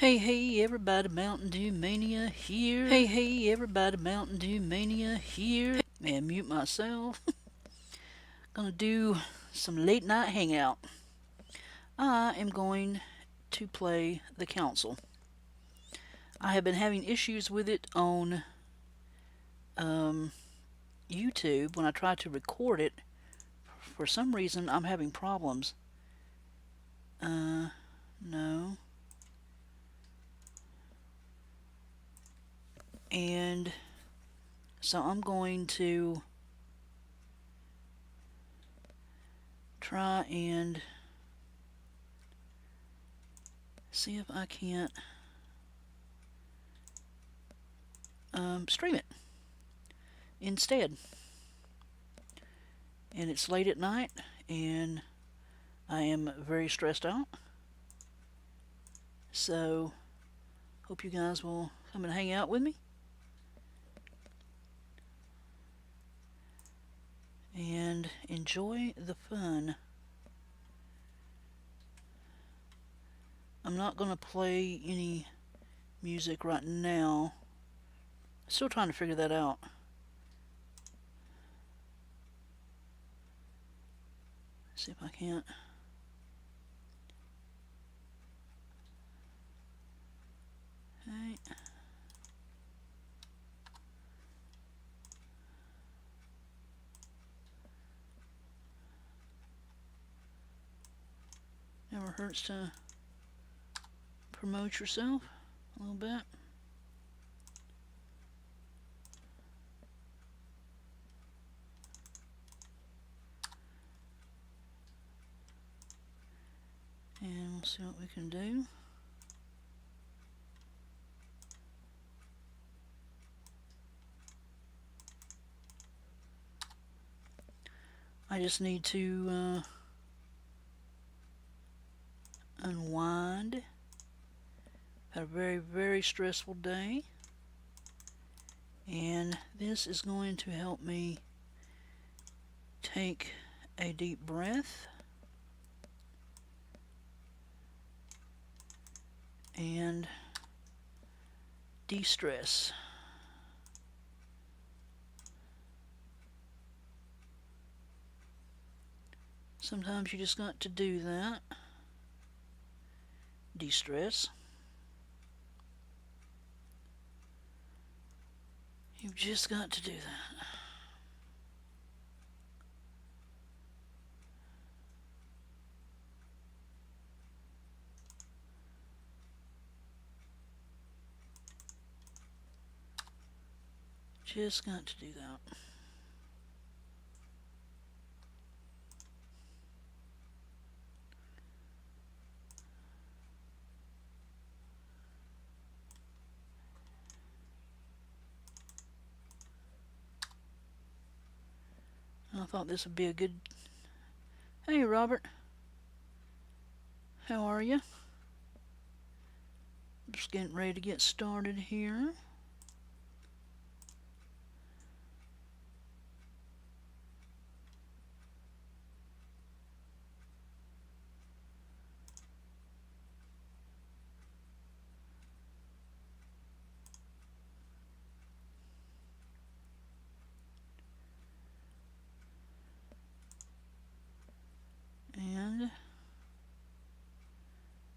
Hey, hey, everybody, Mountain Dew Mania here. Hey, hey, everybody, Mountain Dew Mania here. Man, mute myself. Gonna do some late night hangout. I am going to play the council. I have been having issues with it on YouTube when I try to record it. For some reason, I'm having problems. No. And so I'm going to try and see if I can't stream it instead. And it's late at night, and I am very stressed out. So, hope you guys will come and hang out with me. And enjoy the fun. I'm not going to play any music right now. Still trying to figure that out. See if I can't. Right. Never hurts to promote yourself a little bit. And we'll see what we can do. I just need to unwind. Had a very, very stressful day. And this is going to help me take a deep breath and de-stress. Sometimes you just got to do that. De-stress. You've just got to do that. Just got to do that. I thought this would be a good... Hey, Robert. How are you? Just getting ready to get started here. And...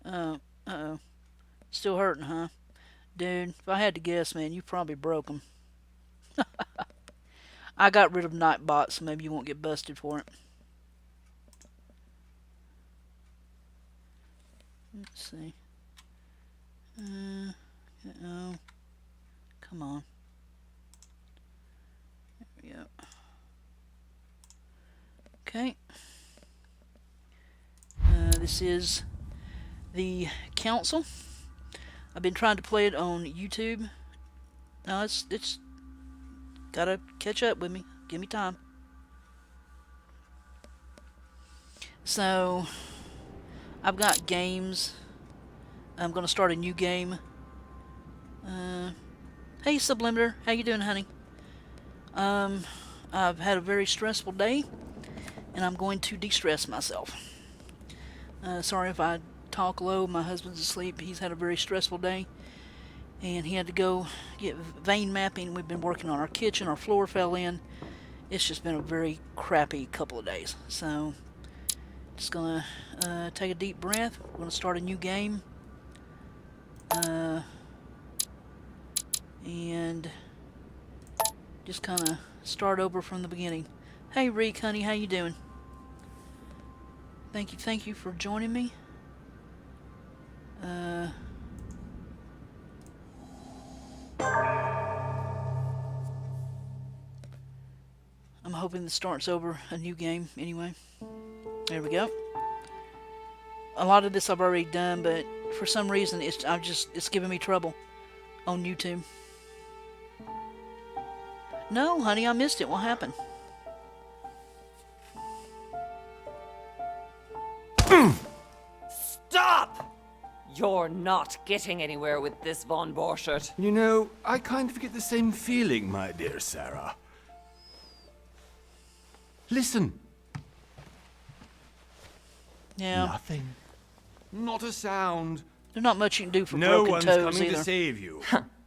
uh-oh. Still hurting, huh? Dude, if I had to guess, man, you probably broke them. I got rid of Nite, so maybe you won't get busted for it. Let's see. Uh-oh. Come on. There we go. Okay. This is the council. I've been trying to play it on YouTube. Now it's gotta catch up with me. Give me time. So I've got games. I'm gonna start a new game. Hey Subliminator, how you doing, honey? I've had a very stressful day, and I'm going to de-stress myself. Sorry if I talk low. My husband's asleep. He's had a very stressful day. And he had to go get vein mapping. We've been working on our kitchen. Our floor fell in. It's just been a very crappy couple of days. So, just gonna take a deep breath. We're gonna start a new game. And just kind of start over from the beginning. Hey, Reek, honey, how you doing? Thank you for joining me. I'm hoping this starts over a new game anyway. There we go. A lot of this I've already done, but for some reason it's giving me trouble on YouTube. No, honey, I missed it. What happened? Stop! You're not getting anywhere with this, Von Borchert. You know, I kind of get the same feeling, my dear Sarah. Listen. Yeah. Nothing. Not a sound. There's not much you can do for No broken one's toes coming either. to save you.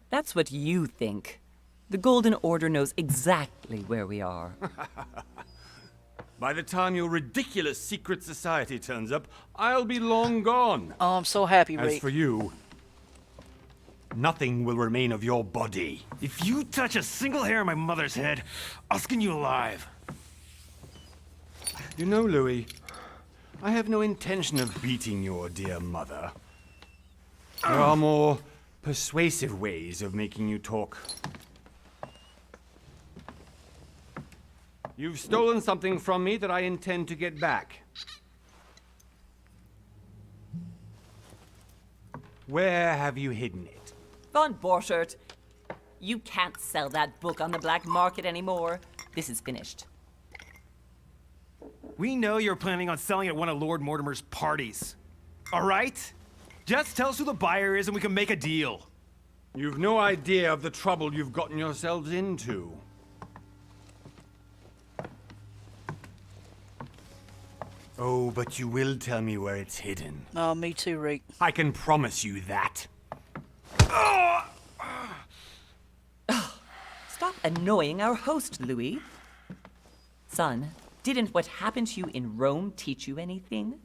That's what you think. The Golden Order knows exactly where we are. By the time your ridiculous secret society turns up, I'll be long gone. Oh, I'm so happy, As Reek. for you, nothing will remain of your body. If you touch a single hair on my mother's head, I'll skin you alive. You know, Louis, I have no intention of beating your dear mother. There are more persuasive ways of making you talk. You've stolen something from me that I intend to get back. Where have you hidden it? Von Borchert, you can't sell that book on the black market anymore. This is finished. We know you're planning on selling at one of Lord Mortimer's parties. All right? Just tell us who the buyer is and we can make a deal. You've no idea of the trouble you've gotten yourselves into. Oh, but you will tell me where it's hidden. Oh, me too, Reek. I can promise you that. Stop annoying our host, Louis. Son, didn't what happened to you in Rome teach you anything?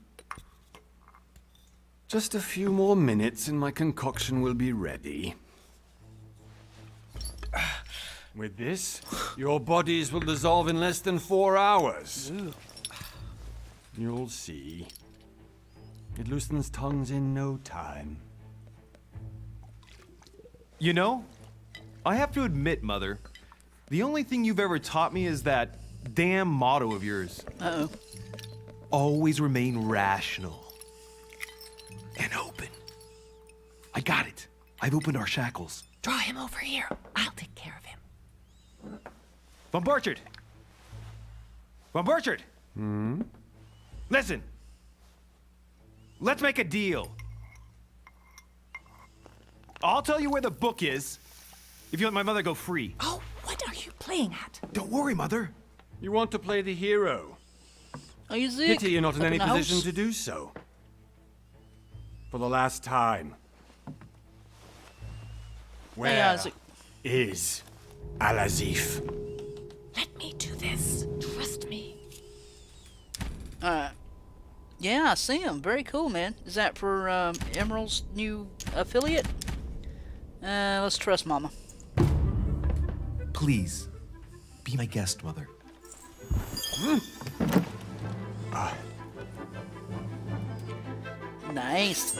Just a few more minutes and my concoction will be ready. With this, your bodies will dissolve in less than 4 hours. Ooh. You'll see. It loosens tongues in no time. You know, I have to admit, Mother, the only thing you've ever taught me is that damn motto of yours. Uh-oh. Always remain rational. And open. I got it. I've opened our shackles. Draw him over here. I'll take care of him. Von Borchert! Von Borchert! Listen. Let's make a deal. I'll tell you where the book is if you let my mother go free. Oh, what are you playing at? Don't worry, Mother. You want to play the hero. Are you sick? Pity you're not in Up any the position house? to do so. For the last time. Where Hey, Isaac. is Al-Azif? Let me do this. Trust me. Yeah, I see him. Very cool, man. Is that for Emerald's new affiliate? Let's trust Mama. Please, be my guest, Mother. Nice.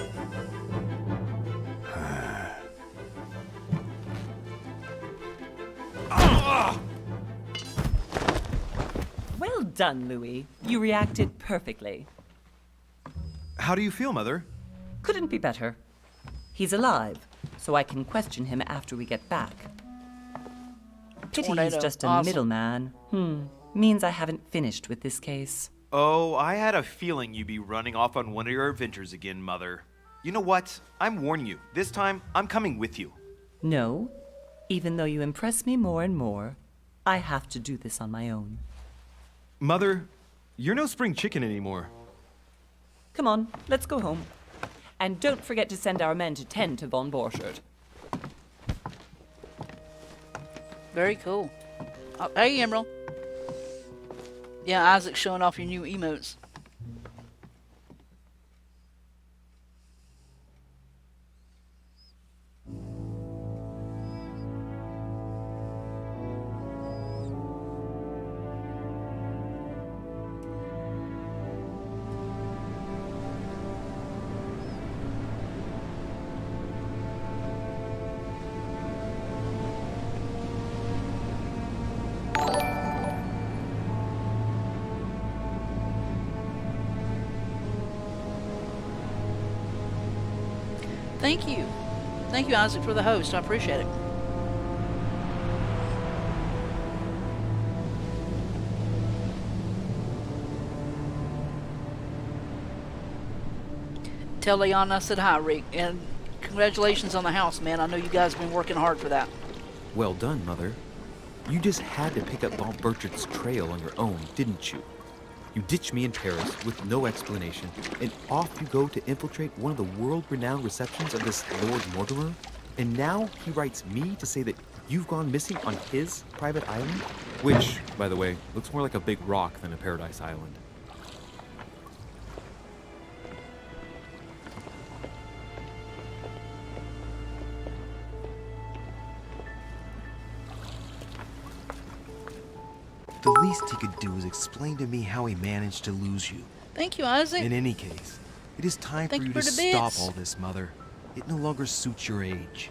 Well done, Louis. You reacted perfectly. How do you feel, Mother? Couldn't be better. He's alive, so I can question him after we get back. Pity he's Tornado. just a Awesome. middleman. Means I haven't finished with this case. Oh, I had a feeling you'd be running off on one of your adventures again, Mother. You know what? I'm warning you. This time, I'm coming with you. No, even though you impress me more and more, I have to do this on my own. Mother, you're no spring chicken anymore. Come on, let's go home. And don't forget to send our men to tend to von Borchardt. Very cool. Oh, hey, Emerald. Yeah, Isaac's showing off your new emotes. Thank you. Thank you, Isaac, for the host. I appreciate it. Tell Leon I said hi, Rick. And congratulations on the house, man. I know you guys have been working hard for that. Well done, Mother. You just had to pick up Von Burchart's trail on your own, didn't you? You ditched me in Paris with no explanation, and off you go to infiltrate one of the world-renowned receptions of this Lord Mortimer? And now he writes me to say that you've gone missing on his private island? Which, by the way, looks more like a big rock than a paradise island. The least he could do is explain to me how he managed to lose you. Thank you, Isaac. In any case, it is time for Thank you you to for the stop bits. all this, Mother. It no longer suits your age.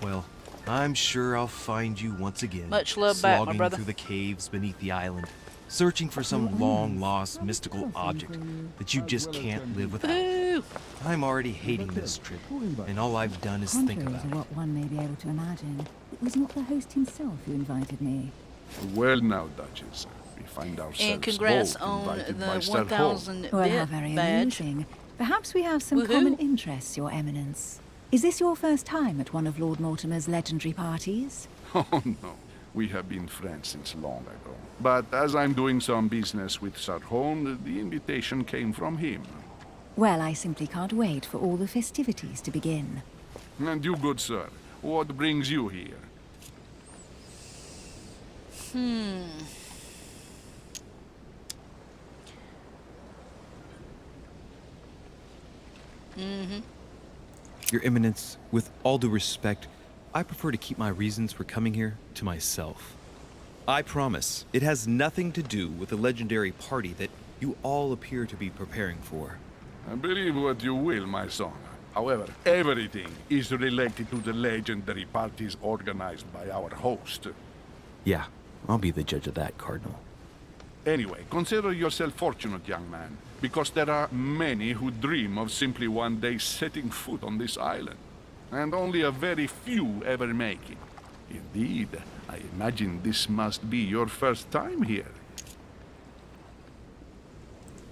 Well, I'm sure I'll find you once again, Much love back, my slogging brother. through the caves beneath the island, searching for some long-lost mystical object that you just can't live without. Woohoo! I'm already hating this trip, and all I've done is think Contrary about to it. what one may be able to imagine, it was not the host himself who invited me. Well now, Duchess, we find ourselves And congrats both on invited the by Sir 1,000 Well, how bit very badge. amusing. Perhaps we have some Woohoo. common interests, Your Eminence. Is this your first time at one of Lord Mortimer's legendary parties? Hall. Oh no, we have been friends since long ago. But as I'm doing some business with Sir Holm, the invitation came from him. Well, I simply can't wait for all the festivities to begin. And you, good sir, what brings you here? Your Eminence, with all due respect, I prefer to keep my reasons for coming here to myself. I promise, it has nothing to do with the legendary party that you all appear to be preparing for. Believe what you will, my son. However, everything is related to the legendary parties organized by our host. Yeah, I'll be the judge of that, Cardinal. Anyway, consider yourself fortunate, young man, because there are many who dream of simply one day setting foot on this island, and only a very few ever make it. Indeed, I imagine this must be your first time here.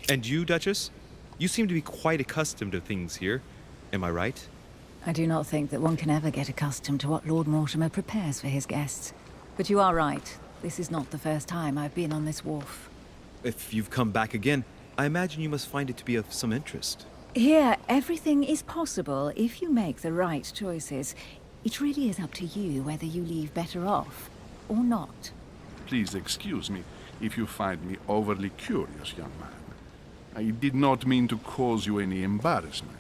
And you, Duchess? You seem to be quite accustomed to things here. Am I right? I do not think that one can ever get accustomed to what Lord Mortimer prepares for his guests. But you are right. This is not the first time I've been on this wharf. If you've come back again, I imagine you must find it to be of some interest. Here, everything is possible if you make the right choices. It really is up to you whether you leave better off or not. Please excuse me if you find me overly curious, young man. I did not mean to cause you any embarrassment.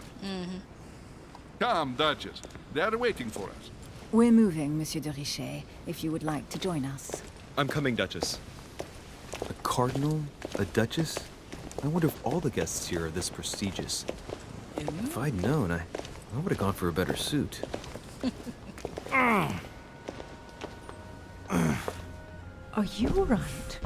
Come, Duchess. They are waiting for us. We're moving, Monsieur de Richet, if you would like to join us. I'm coming, Duchess. A cardinal? A duchess? I wonder if all the guests here are this prestigious. If I'd known, I would have gone for a better suit. Are you all right?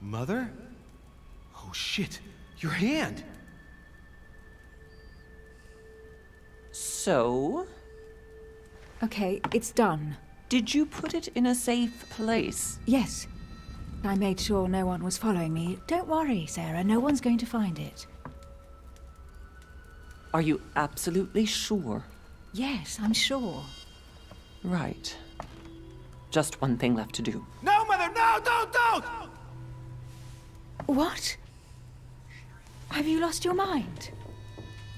Mother? Oh shit, your hand! So, Okay, it's done. did you put it in a safe place? Yes. I made sure no one was following me. Don't worry, Sarah. No one's going to find it. Are you absolutely sure? Yes, I'm sure. Right. Just one thing left to do. No, Mother, no, don't! What? Have you lost your mind?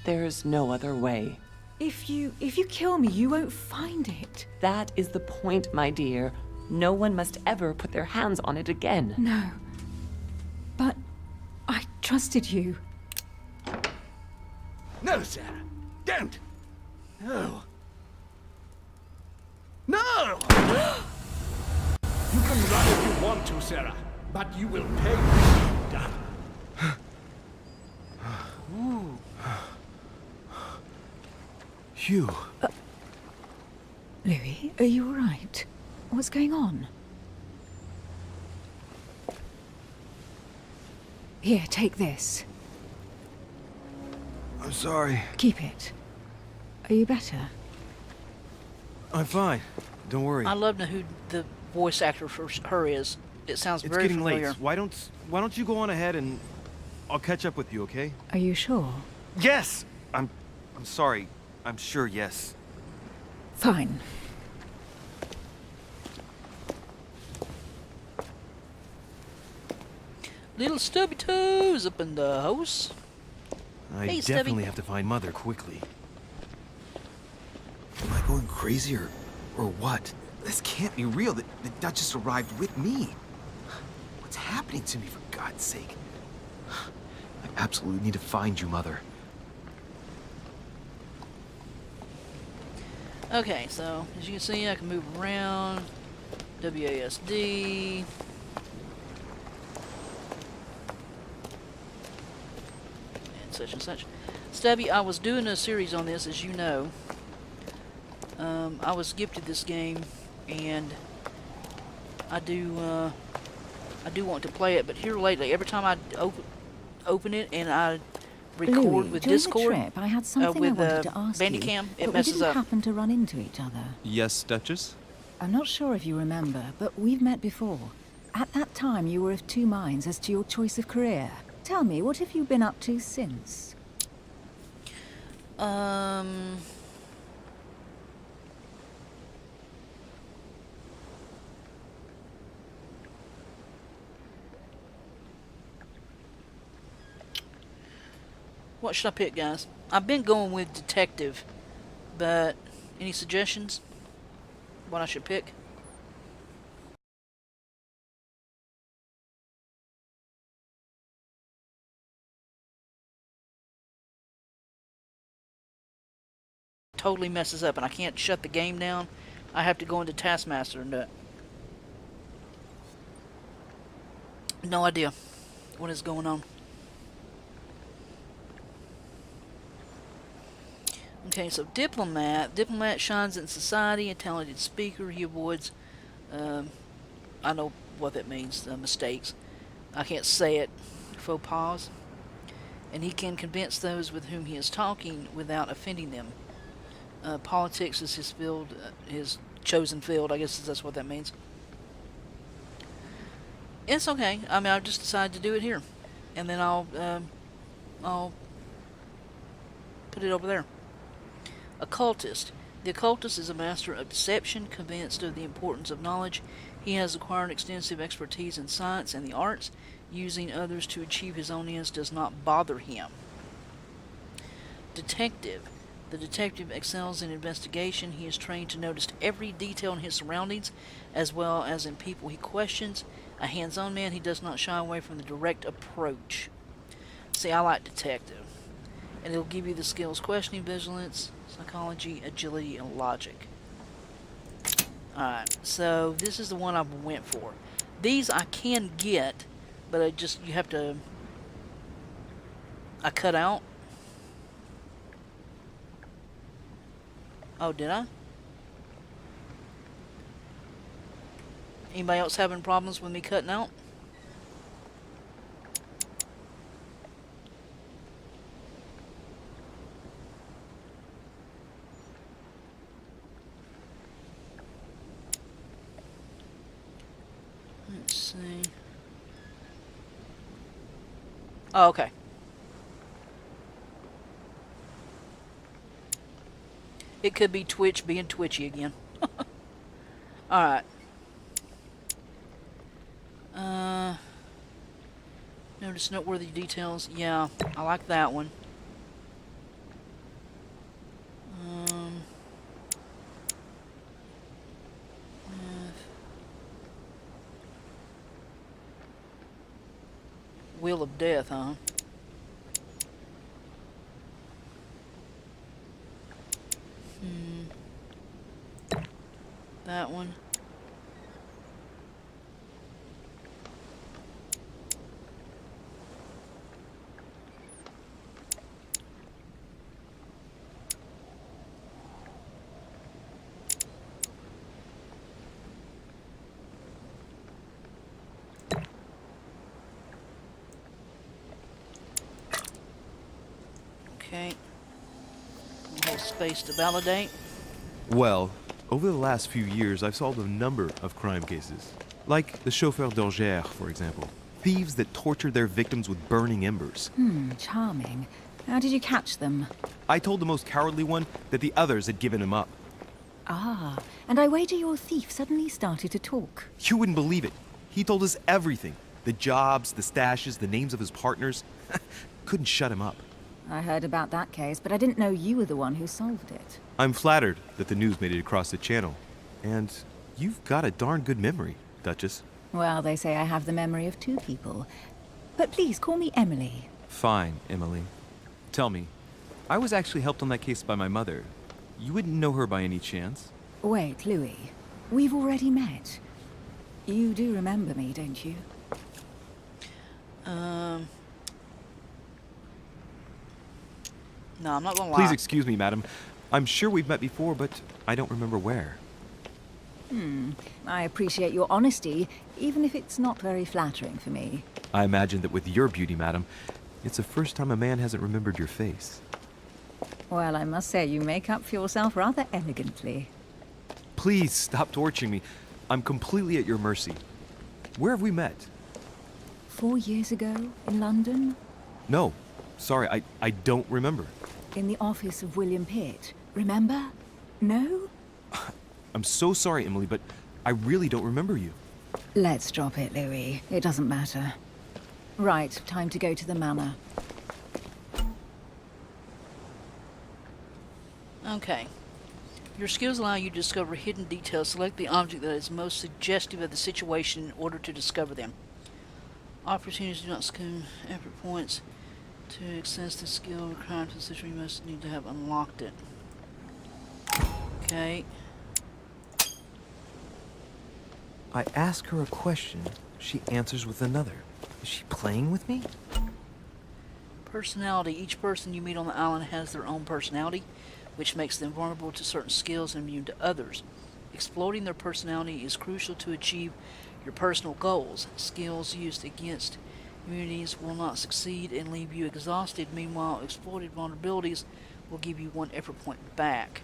There's no other way. If you kill me, you won't find it. That is the point, my dear. No one must ever put their hands on it again. No. But I trusted you. No, Sarah. Don't. No. No! You can run if you want to, Sarah, but you will pay when you're done. Hugh. Louis, are you all right? What's going on? Here, take this. I'm sorry. Keep it. Are you better? I'm fine. Don't worry. I love to know who the voice actor for her is. It sounds It's very getting familiar. late. Why don't you go on ahead and I'll catch up with you, okay? Are you sure? Yes! I'm sorry. I'm sure, yes. Fine. Little Stubby Toes up in the house. I Hey, Stubby. definitely have to find Mother quickly. Am I going crazy or what? This can't be real. The Duchess arrived with me. What's happening to me, for God's sake? I absolutely need to find you, Mother. Okay, so as you can see, I can move around. WASD. And such and such. Stubby, I was doing a series on this, as you know. I was gifted this game, and I do want to play it, but here lately, every time I open it and I record Louis, with during Discord, the trip, I had something I with wanted to ask you, Bandicam, it but we messes didn't up. happen to run into each other. Yes, Duchess? I'm not sure if you remember, but we've met before. At that time, you were of two minds as to your choice of career. Tell me, what have you been up to since? What should I pick, guys? I've been going with detective, but any suggestions? What I should pick? Totally messes up, and I can't shut the game down. I have to go into Taskmaster and do it. No idea what is going on. Okay, so diplomat. Diplomat shines in society, a talented speaker. He avoids, I know what that means, mistakes. I can't say it, faux pas. And he can convince those with whom he is talking without offending them. Politics is his field, his chosen field. I guess that's what that means. It's okay. I mean, I've just decided to do it here, and then I'll put it over there. Occultist. The occultist is a master of deception, convinced of the importance of knowledge. He has acquired extensive expertise in science and the arts. Using others to achieve his own ends does not bother him. Detective. The detective excels in investigation. He is trained to notice every detail in his surroundings, as well as in people he questions. A hands-on man, he does not shy away from the direct approach. See, I like detective. And it'll give you the skills questioning, vigilance, psychology, agility, and logic. Alright, so this is the one I went for. These I can get, but you have to... I cut out. Oh, did I? Anybody else having problems with me cutting out? Let's see. Oh, okay. It could be Twitch being twitchy again. Alright. Notice noteworthy details. Yeah, I like that one. Wheel of Death, huh? That one. Okay. Hold space to validate. Well, over the last few years, I've solved a number of crime cases. Like the chauffeur d'Angers, for example. Thieves that tortured their victims with burning embers. Charming. How did you catch them? I told the most cowardly one that the others had given him up. Ah, and I wager your thief suddenly started to talk. You wouldn't believe it. He told us everything. The jobs, the stashes, the names of his partners. Couldn't shut him up. I heard about that case, but I didn't know you were the one who solved it. I'm flattered that the news made it across the channel. And you've got a darn good memory, Duchess. Well, they say I have the memory of two people. But please, call me Emily. Fine, Emily. Tell me, I was actually helped on that case by my mother. You wouldn't know her by any chance? Wait, Louis. We've already met. You do remember me, don't you? No, I'm not gonna lie. Please excuse me, madam. I'm sure we've met before, but I don't remember where. I appreciate your honesty, even if it's not very flattering for me. I imagine that with your beauty, madam, it's the first time a man hasn't remembered your face. Well, I must say you make up for yourself rather elegantly. Please stop torturing me. I'm completely at your mercy. Where have we met? 4 years ago, in London, No. Sorry, I don't remember. in the office of William Pitt. Remember? No? I'm so sorry, Emily, but I really don't remember you. Let's drop it, Louis. It doesn't matter. Right, time to go to the manor. Okay. Your skills allow you to discover hidden details. Select the object that is most suggestive of the situation in order to discover them. Opportunities do not skim effort points. To access the skill required for the situation, you must need to have unlocked it. Okay. I ask her a question, she answers with another. Is she playing with me? Personality. Each person you meet on the island has their own personality, which makes them vulnerable to certain skills and immune to others. Exploiting their personality is crucial to achieve your personal goals. Skills used against immunities will not succeed and leave you exhausted. Meanwhile, exploited vulnerabilities will give you 1 effort point back.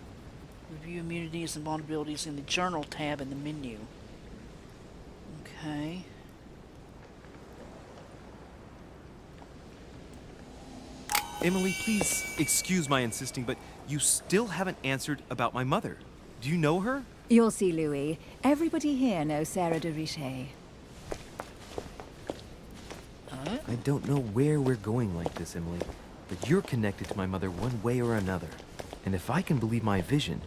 Review immunities and vulnerabilities in the Journal tab in the menu. Okay. Emily, please excuse my insisting, but you still haven't answered about my mother. Do you know her? You'll see, Louis. Everybody here knows Sarah de Richet. I don't know where we're going like this, Emily, but you're connected to my mother one way or another. And if I can believe my vision,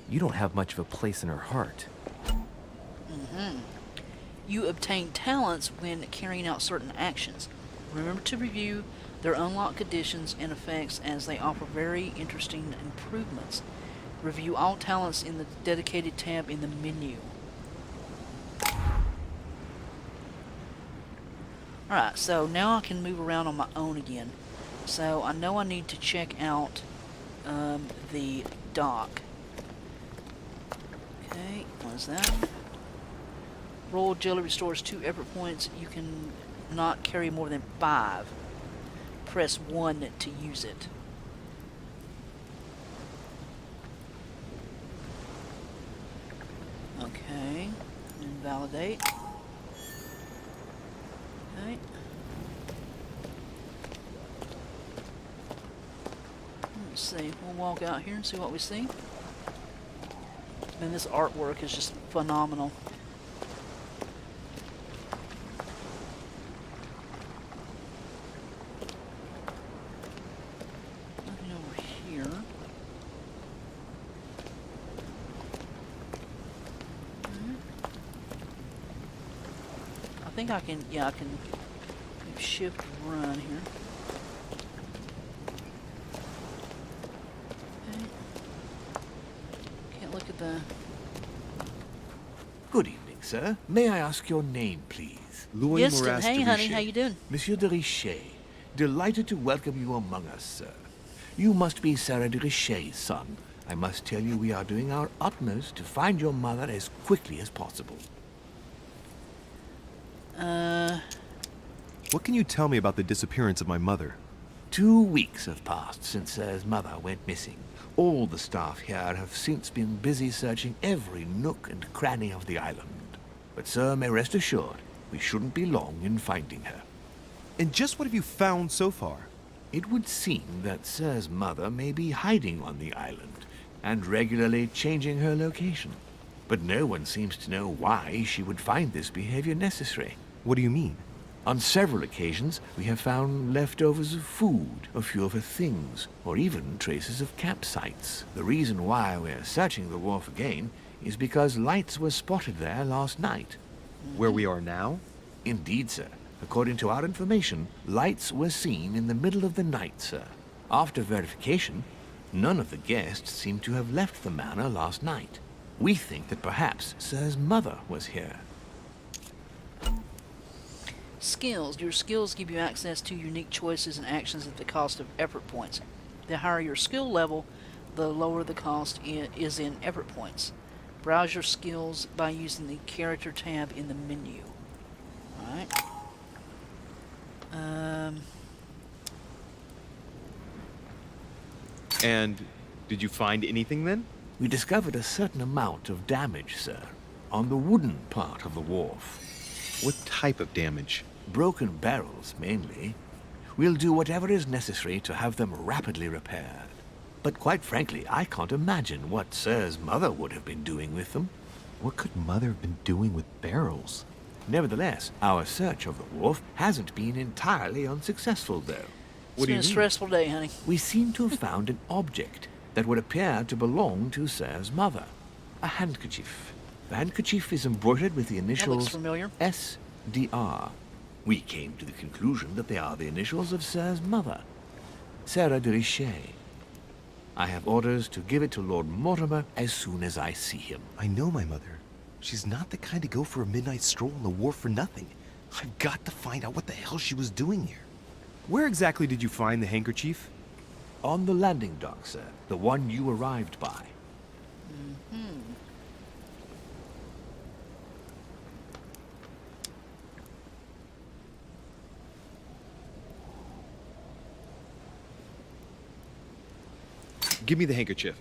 you don't have much of a place in her heart. You obtain talents when carrying out certain actions. Remember to review their unlocked conditions and effects as they offer very interesting improvements. Review all talents in the dedicated tab in the menu. Alright, so now I can move around on my own again. So I know I need to check out the dock. Okay, what is that? Royal Jelly restores 2 effort points. You can not carry more than 5. Press 1 to use it. Okay, and validate. Okay. Let's see. We'll walk out here and see what we see. Man, this artwork is just phenomenal. Nothing over here. I think I can, yeah, I can shift run here. Okay. Can't look at the... Good evening, sir. May I ask your name, please? Louis Yes, Moras hey, de honey, Richet. how you doing? Monsieur de Richet. Delighted to welcome you among us, sir. You must be Sarah de Richet's son. I must tell you we are doing our utmost to find your mother as quickly as possible. What can you tell me about the disappearance of my mother? 2 weeks have passed since Sir's mother went missing. All the staff here have since been busy searching every nook and cranny of the island. But Sir may rest assured, we shouldn't be long in finding her. And just what have you found so far? It would seem that Sir's mother may be hiding on the island and regularly changing her location. But no one seems to know why she would find this behavior necessary. What do you mean? On several occasions, we have found leftovers of food, a few of her things, or even traces of campsites. The reason why we're searching the wharf again is because lights were spotted there last night. Where we are now? Indeed, sir. According to our information, lights were seen in the middle of the night, sir. After verification, none of the guests seem to have left the manor last night. We think that perhaps Sir's mother was here. Skills. Your skills give you access to unique choices and actions at the cost of effort points. The higher your skill level, the lower the cost is in effort points. Browse your skills by using the character tab in the menu. Alright. And did you find anything then? We discovered a certain amount of damage, sir, on the wooden part of the wharf. What type of damage? Broken barrels, mainly. We'll do whatever is necessary to have them rapidly repaired. But quite frankly, I can't imagine what Sir's mother would have been doing with them. What could Mother have been doing with barrels? Nevertheless, our search of the wharf hasn't been entirely unsuccessful, though. It's been a stressful day, honey. We seem to have found an object that would appear to belong to Sir's mother. A handkerchief. The handkerchief is embroidered with the initials familiar. SDR. We came to the conclusion that they are the initials of Sir's mother, Sarah de Richet. I have orders to give it to Lord Mortimer as soon as I see him. I know my mother. She's not the kind to go for a midnight stroll on the wharf for nothing. I've got to find out what the hell she was doing here. Where exactly did you find the handkerchief? On the landing dock, sir. The one you arrived by. Give me the handkerchief.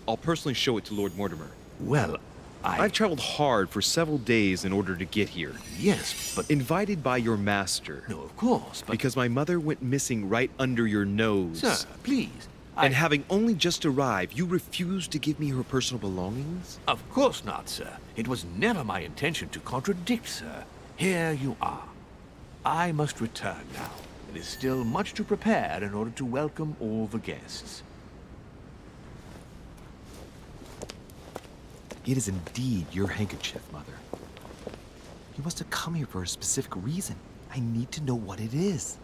I'll personally show it to Lord Mortimer. Well, I've traveled hard for several days in order to get here. Yes, but... Invited by your master. No, of course, but... Because my mother went missing right under your nose. Sir, please. And having only just arrived, you refused to give me her personal belongings? Of course not, sir. It was never my intention to contradict, sir. Here you are. I must return now. It is still much to prepare in order to welcome all the guests. It is indeed your handkerchief, Mother. You must have come here for a specific reason. I need to know what it is.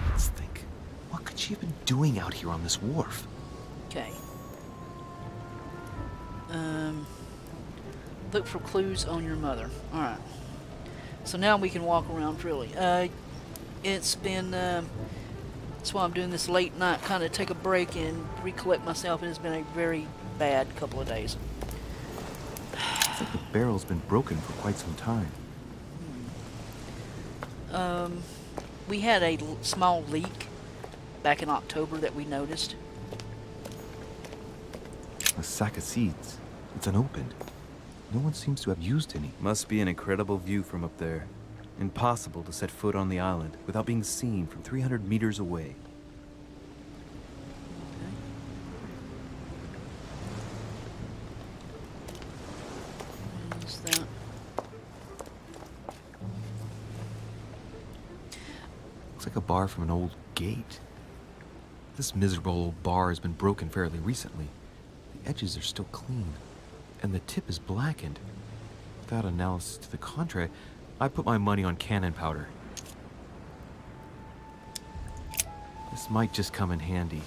Let's think. What could she have been doing out here on this wharf? Okay. Look for clues on your mother. Alright. So now we can walk around freely. It's been, that's why I'm doing this late night, kind of take a break and recollect myself. It has been a very bad couple of days. It's like the barrel's been broken for quite some time. We had a small leak back in October that we noticed. A sack of seeds. It's unopened. No one seems to have used any. Must be an incredible view from up there. Impossible to set foot on the island without being seen from 300 meters away. Looks like a bar from an old gate. This miserable old bar has been broken fairly recently. The edges are still clean, and the tip is blackened. Without analysis to the contrary, I put my money on cannon powder. This might just come in handy.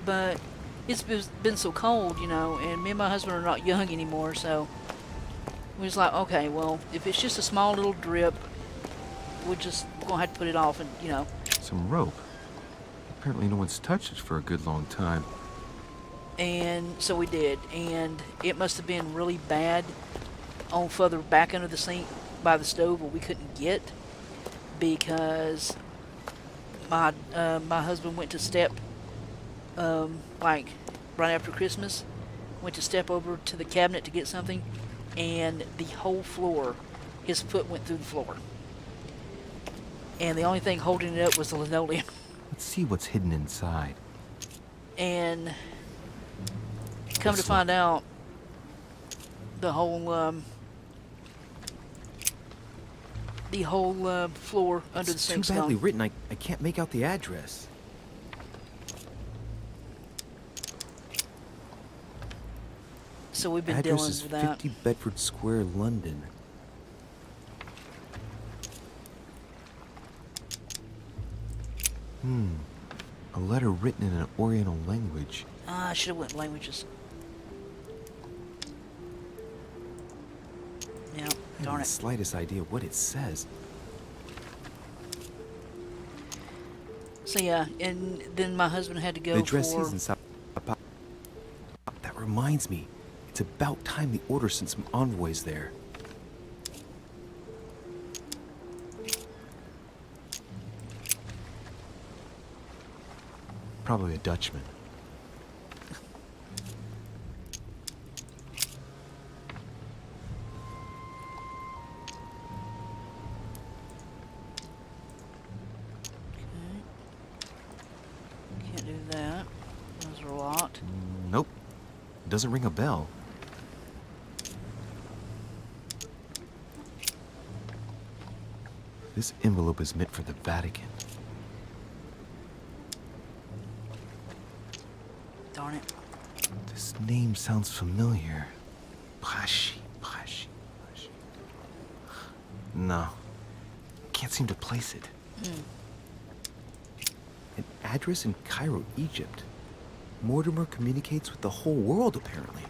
But it's been so cold, you know, and me and my husband are not young anymore, so we was like, okay, well, if it's just a small little drip, we're gonna have to put it off, and you know. Some rope. Apparently no one's touched it for a good long time. And so we did, and it must have been really bad on further back under the sink by the stove where we couldn't get, because my husband went to step like right after Christmas, went to step over to the cabinet to get something, and the whole floor, his foot went through the floor, and the only thing holding it up was the linoleum. Let's see what's hidden inside. And come to find out, the whole floor under the It's sink's too badly gone. written, I can't make out the address. So we've been Address dealing is with that. 50 Bedford Square, London. A letter written in an Oriental language. I should have went languages. Yeah, I darn haven't the it. slightest idea what it says. So yeah, and then my husband had to go The address for... is in South. That reminds me. It's about time the order sent some envoys there. Probably a Dutchman. Can't do that. Those are locked. Nope. Doesn't ring a bell. This envelope is meant for the Vatican. Darn it. This name sounds familiar. Pashi. No. Can't seem to place it. An address in Cairo, Egypt. Mortimer communicates with the whole world, apparently.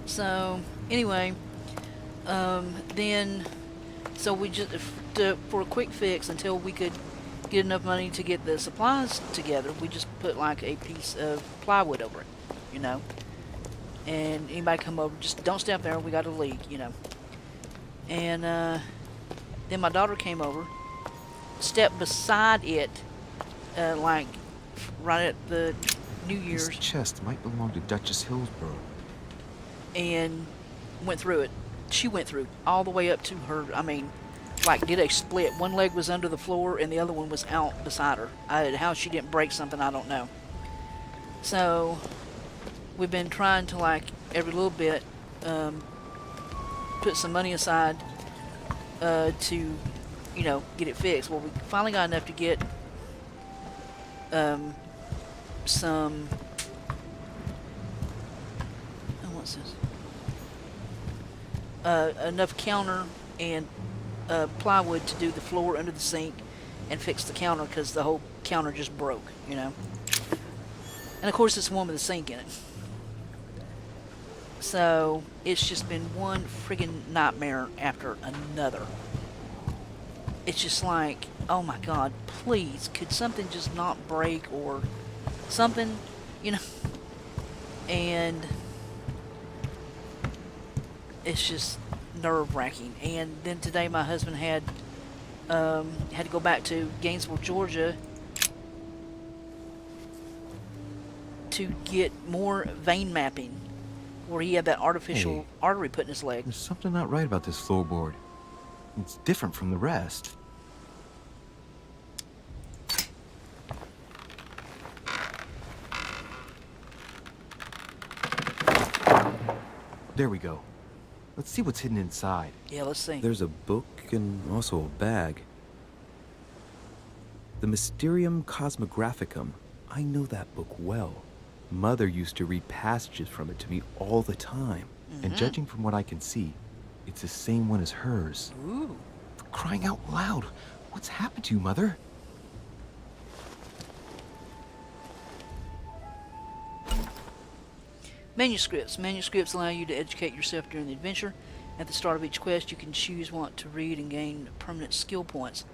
So, anyway, then, so we just, for a quick fix until we could get enough money to get the supplies together, we just put like a piece of plywood over it, you know. And anybody come over, just don't step there, we got a leak, you know. And then my daughter came over, stepped beside it, like right at the New Year's. This chest might belong to Duchess Hillsborough. And went through it. She went through all the way up to her. I mean, like did a split. One leg was under the floor and the other one was out beside her. How she didn't break something, I don't know. So we've been trying to, like, every little bit put some money aside to, you know, get it fixed. Well, we finally got enough to get some... what's this? Enough counter and plywood to do the floor under the sink and fix the counter, because the whole counter just broke, you know. And of course it's the one with the sink in it. So it's just been one friggin' nightmare after another. It's just like, oh my god, please, could something just not break or something, you know? And it's just nerve-wracking. And then today my husband had to go back to Gainesville, Georgia to get more vein mapping, where he had that artificial artery put in his leg. There's something not right about this floorboard. It's different from the rest. There we go. Let's see what's hidden inside. Yeah, let's see. There's a book and also a bag. The Mysterium Cosmographicum. I know that book well. Mother used to read passages from it to me all the time. And judging from what I can see, it's the same one as hers. Ooh. For crying out loud, what's happened to you, Mother? Manuscripts. Manuscripts allow you to educate yourself during the adventure. At the start of each quest, you can choose what to read and gain permanent skill points.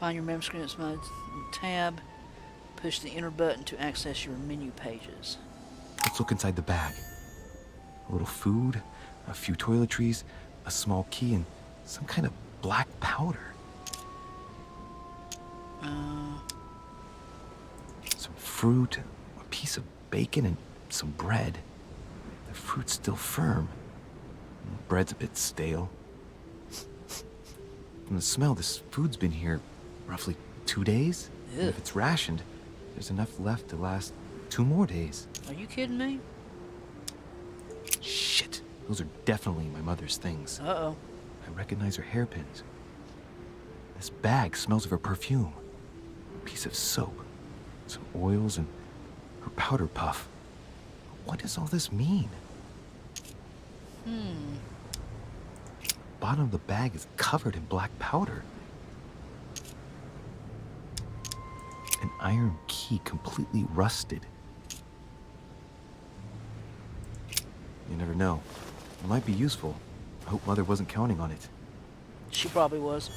Find your manuscripts mode tab. Push the enter button to access your menu pages. Let's look inside the bag. A little food, a few toiletries, a small key, and some kind of black powder. Some fruit, a piece of bacon, and some bread. The fruit's still firm. Bread's a bit stale. From the smell, this food's been here roughly 2 days. And if it's rationed, there's enough left to last 2 more days. Are you kidding me? Shit, those are definitely my mother's things. Uh-oh. I recognize her hairpins. This bag smells of her perfume. A piece of soap, some oils, and her powder puff. What does all this mean? The bottom of the bag is covered in black powder. An iron key completely rusted. You never know. It might be useful. I hope Mother wasn't counting on it. She probably was.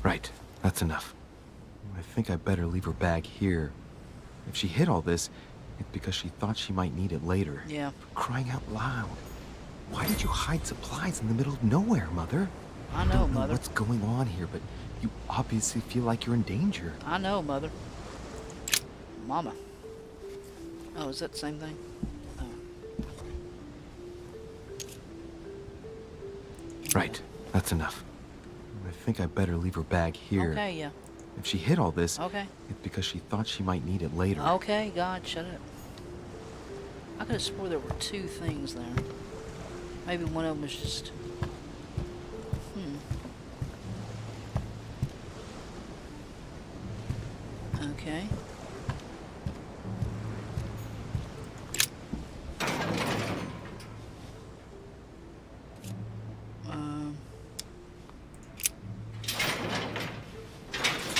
Right, that's enough. I think I better leave her bag here. If she hid all this, it's because she thought she might need it later. Yeah. For crying out loud. Why did you hide supplies in the middle of nowhere, Mother? I know, Don't know Mother. what's going on here, but you obviously feel like you're in danger. I know, Mother. Mama. Oh, is that the same thing? Oh. Right, that's enough. I think I better leave her bag here. Okay, yeah. If she hid all this, Okay. it's because she thought she might need it later. Okay, God, shut up. I could have swore there were 2 things there. Maybe one of them was just... Okay.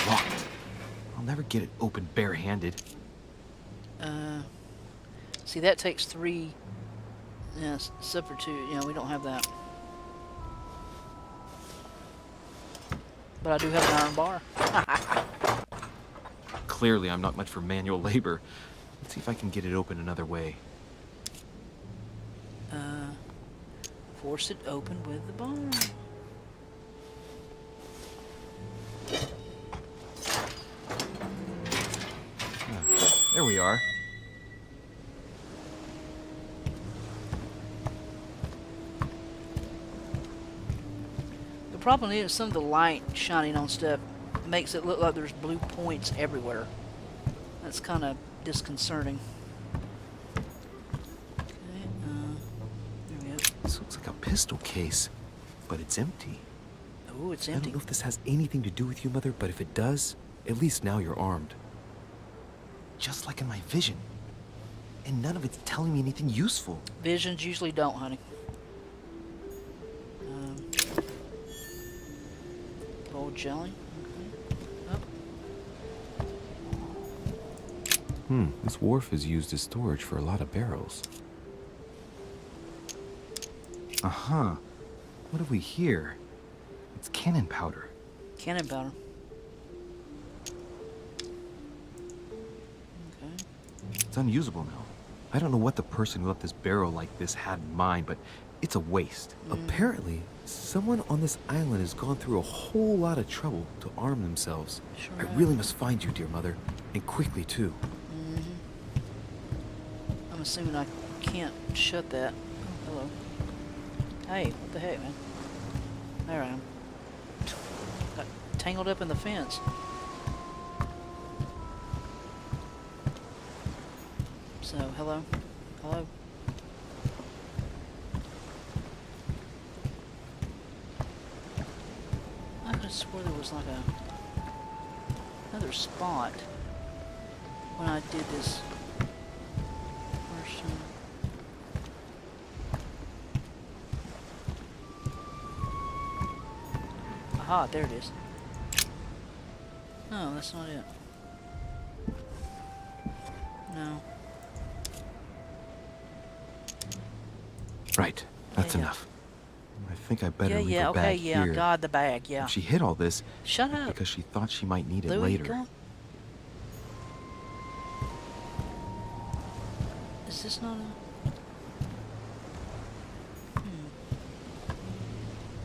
Locked. I'll never get it open barehanded. See, that takes 3. Yeah, except for 2. Yeah, we don't have that. But I do have an iron bar. Clearly, I'm not much for manual labor. Let's see if I can get it open another way. Force it open with the bar. There we are. The problem is some of the light shining on stuff makes it look like there's blue points everywhere. That's kind of disconcerting. Okay, there we go. This looks like a pistol case, but it's empty. Oh, it's I empty. don't know if this has anything to do with you, Mother, but if it does, at least now you're armed. Just like in my vision. And none of it's telling me anything useful. Visions usually don't, honey. Gold jelly. Okay. This wharf is used as storage for a lot of barrels. Uh-huh. What have we here? It's cannon powder. Cannon powder. Okay. It's unusable now. I don't know what the person who left this barrel like this had in mind, but it's a waste. Apparently, someone on this island has gone through a whole lot of trouble to arm themselves. Sure I have. really must find you, dear mother, and quickly too. I'm assuming I can't shut that. Oh, hello. Hey, what the heck, man? There I am. Got tangled up in the fence. So, hello? Hello? I could have swore there was like another spot when I did this first time. Aha, there it is. No, that's not it. No. Right. That's Yeah. enough. I think I better leave Yeah, her okay, bag yeah, here. God, the bag, yeah. If she hid all this, Shut it's up. because she thought she might need it Louis, later. come on. Is this not a...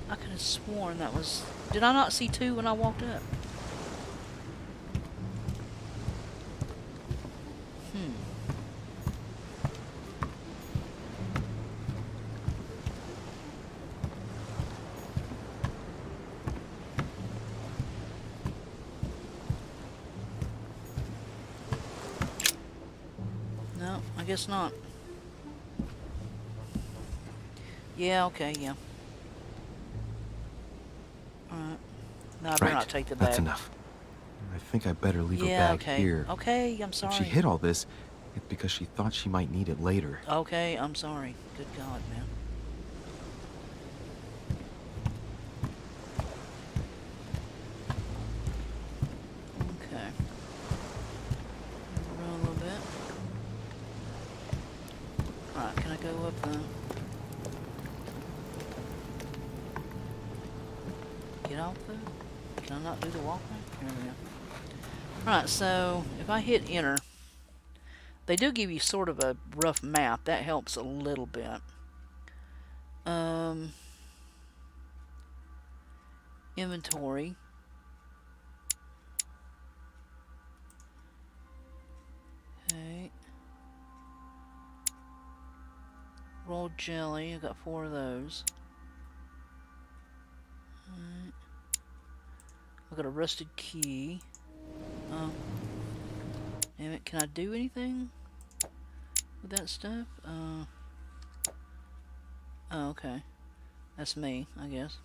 I could have sworn that was... Did I not see two when I walked up? No, I guess not. Yeah, okay, yeah. Alright. No, I better Right. not take the bag. That's enough. I think I better leave Yeah, her bag okay. here. Okay, I'm If sorry. she hid all this, it's because she thought she might need it later. Okay, I'm sorry. Good God, man. Okay. Run a little bit. Alright, can I go up the... Get off the... Can I not do the walkway? Here we go. Alright, so if I hit enter, they do give you sort of a rough map. That helps a little bit. Inventory. Okay. Rolled jelly. I got 4 of those. Alright. I got a rusted key. Damn it, can I do anything with that stuff? Oh, okay. That's me, I guess.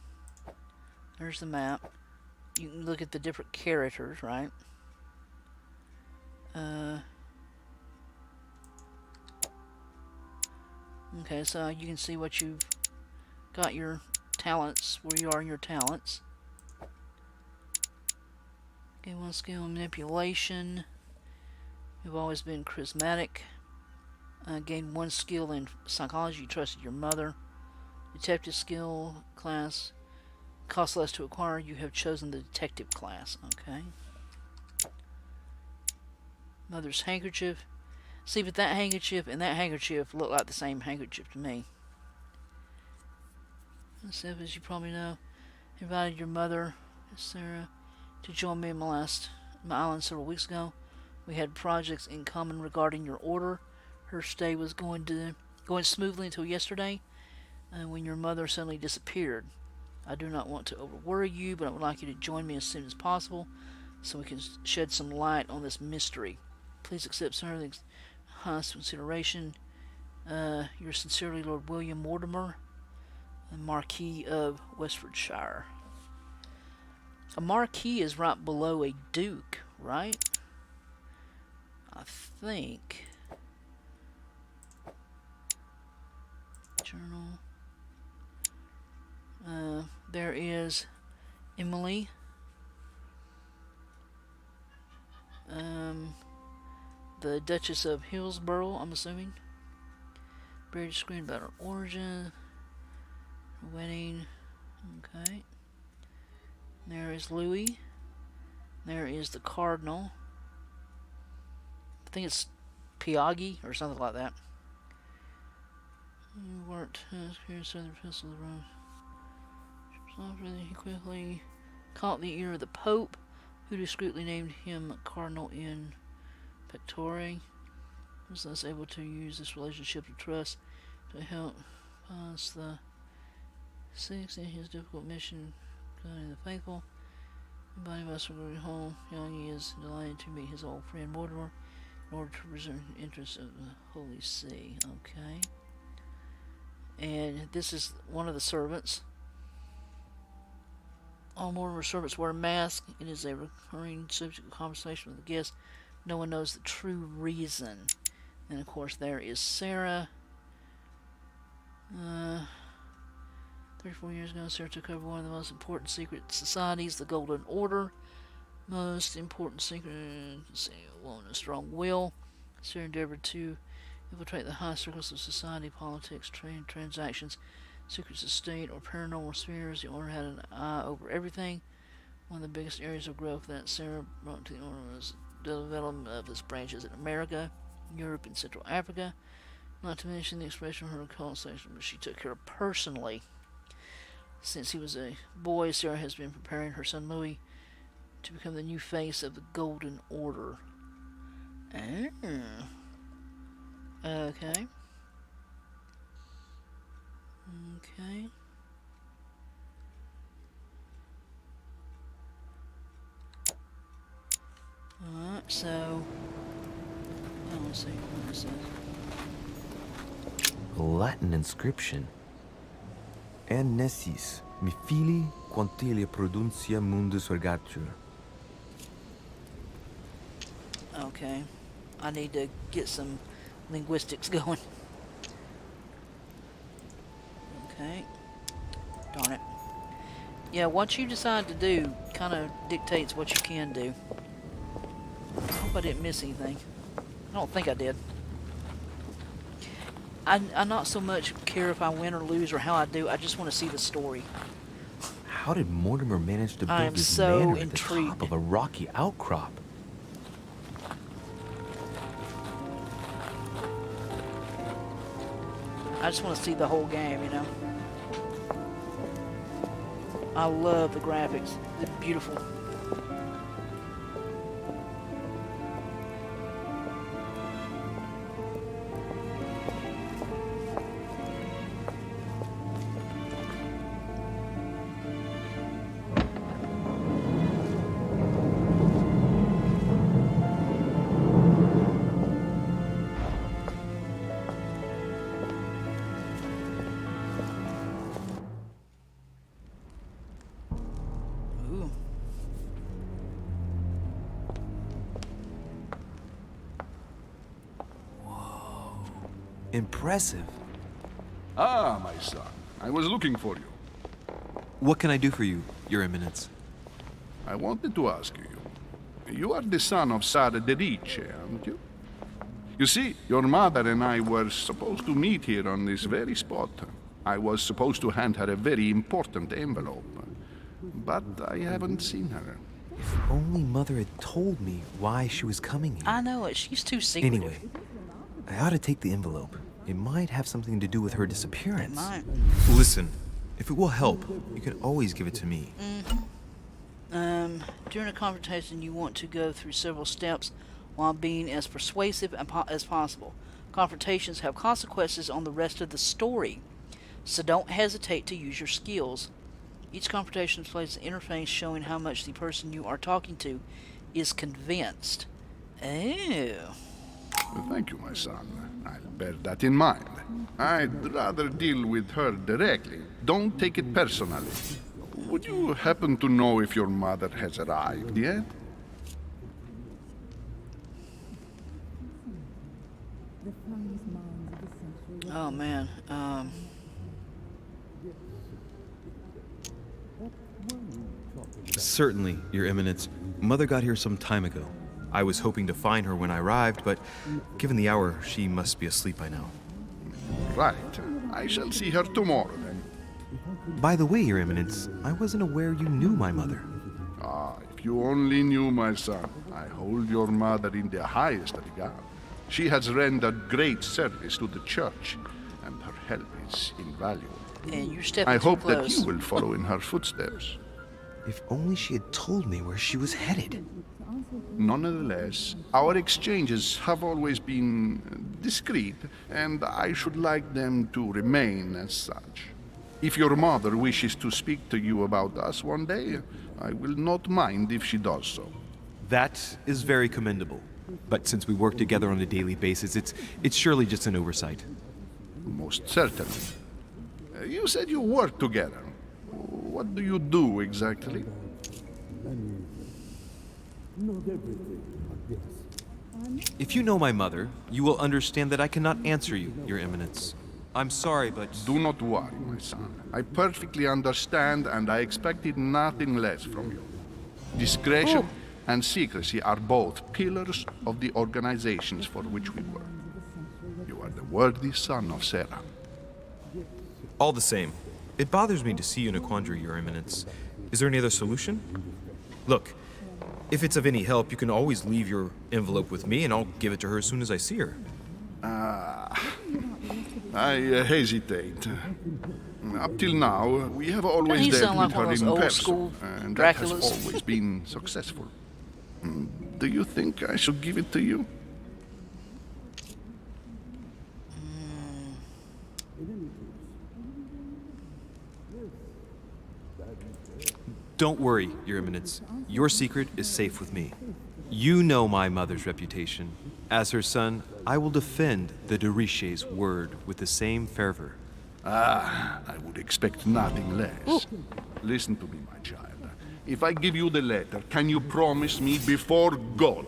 There's the map. You can look at the different characters, right? Okay, so you can see what you've got your talents, where you are in your talents. Okay, 1 skill manipulation. You've always been charismatic. Gained 1 skill in psychology. You trusted your mother. Detective skill class. Costs less to acquire. You have chosen the detective class. Okay. Mother's handkerchief. See, but that handkerchief and that handkerchief look like the same handkerchief to me. As you probably know, invited your mother, Sarah, to join me in my island several weeks ago. We had projects in common regarding your order. Her stay was going smoothly until yesterday, when your mother suddenly disappeared. I do not want to overworry you, but I would like you to join me as soon as possible, so we can shed some light on this mystery. Please accept some of the highest consideration. Yours sincerely, Lord William Mortimer, the Marquis of Westfordshire. A Marquis is right below a Duke, right? I think. Journal. There is Emily. The Duchess of Hillsborough, I'm assuming. Buried screen about her origin. Her wedding. Okay. There is Louis. There is the Cardinal. I think it's Piaggi or something like that. You weren't here, Southern Pistol of the Rose. He quickly caught the ear of the Pope, who discreetly named him Cardinal in Pectore. Was thus able to use this relationship of trust to help pass the 6 in his difficult mission, guiding the faithful. Inviting us to go home, young he is delighted to meet his old friend Mortimer. in order to preserve the interests of the Holy See. Okay. And this is one of the servants. All Mortimer servants wear a mask. It is a recurring subject of conversation with the guests. No one knows the true reason. And of course, there is Sarah. 34 years ago, Sarah took over one of the most important secret societies, the Golden Order. Most important secret, a woman of strong will. Sarah endeavored to infiltrate the high circles of society, politics, trade, transactions, secrets of state, or paranormal spheres. The Order had an eye over everything. One of the biggest areas of growth that Sarah brought to the Order was the development of its branches in America, Europe, and Central Africa. Not to mention the expression of her occult section, but she took care of personally. Since he was a boy, Sarah has been preparing her son Louis to become the new face of the Golden Order. Okay. Okay. Alright, so... let's see what this says. A Latin inscription. En nessis, mi fili, quantilia produncia mundus ergatur. Okay. I need to get some linguistics going. Okay. Darn it. Yeah, what you decide to do kind of dictates what you can do. I hope I didn't miss anything. I don't think I did. I not so much care if I win or lose or how I do. I just want to see the story. How did Mortimer manage to I build am this so manor at the intrigued. top of a rocky outcrop? I just want to see the whole game, you know. I love the graphics. They're beautiful. Ooh. Impressive. Ah, my son. I was looking for you. What can I do for you, Your Eminence? I wanted to ask you. You are the son of Sara de Riche, aren't you? You see, your mother and I were supposed to meet here on this very spot. I was supposed to hand her a very important envelope. But I haven't seen her. If only Mother had told me why she was coming here. I know it. She's too secretive. Anyway, I ought to take the envelope. It might have something to do with her disappearance. It might. Listen, if it will help, you can always give it to me. During a confrontation, you want to go through several steps while being as persuasive as possible. Confrontations have consequences on the rest of the story, so don't hesitate to use your skills. Each confrontation displays an interface showing how much the person you are talking to is convinced. Oh. Well, thank you, my son. I'll bear that in mind. I'd rather deal with her directly. Don't take it personally. Would you happen to know if your mother has arrived yet? Oh, man. Certainly, Your Eminence. Mother got here some time ago. I was hoping to find her when I arrived, but given the hour, she must be asleep by now. Right. I shall see her tomorrow, then. By the way, Your Eminence, I wasn't aware you knew my mother. Ah, if you only knew, my son. I hold your mother in the highest regard. She has rendered great service to the church, and her help is invaluable. And you're stepping I too hope that close. you will follow in her footsteps. If only she had told me where she was headed. Nonetheless, our exchanges have always been discreet, and I should like them to remain as such. If your mother wishes to speak to you about us one day, I will not mind if she does so. That is very commendable. But since we work together on a daily basis, it's surely just an oversight. Most certainly. You said you work together. What do you do exactly? If you know my mother, you will understand that I cannot answer you, Your Eminence. I'm sorry, but... Do not worry, my son. I perfectly understand, and I expected nothing less from you. Discretion and secrecy are both pillars of the organizations for which we work. You are the worthy son of Sarah. All the same, it bothers me to see you in a quandary, Your Eminence. Is there any other solution? Look, if it's of any help, you can always leave your envelope with me, and I'll give it to her as soon as I see her. I hesitate. Up till now, we have Doesn't always he dealt sound like with one her of those in old person, school and that has Draculas? always been successful. Do you think I should give it to you? Don't worry, Your Eminence. Your secret is safe with me. You know my mother's reputation. As her son, I will defend the de Richet's word with the same fervor. I would expect nothing less. Listen to me, my child. If I give you the letter, can you promise me before God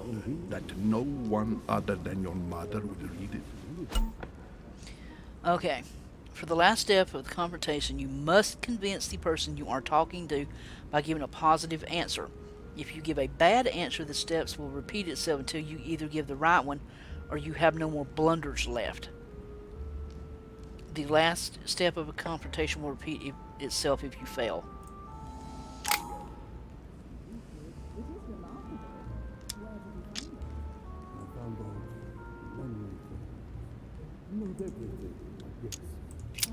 that no one other than your mother will read it? Okay. For the last step of the confrontation, you must convince the person you are talking to by giving a positive answer. If you give a bad answer, the steps will repeat itself until you either give the right one or you have no more blunders left. The last step of a confrontation will repeat itself if you fail.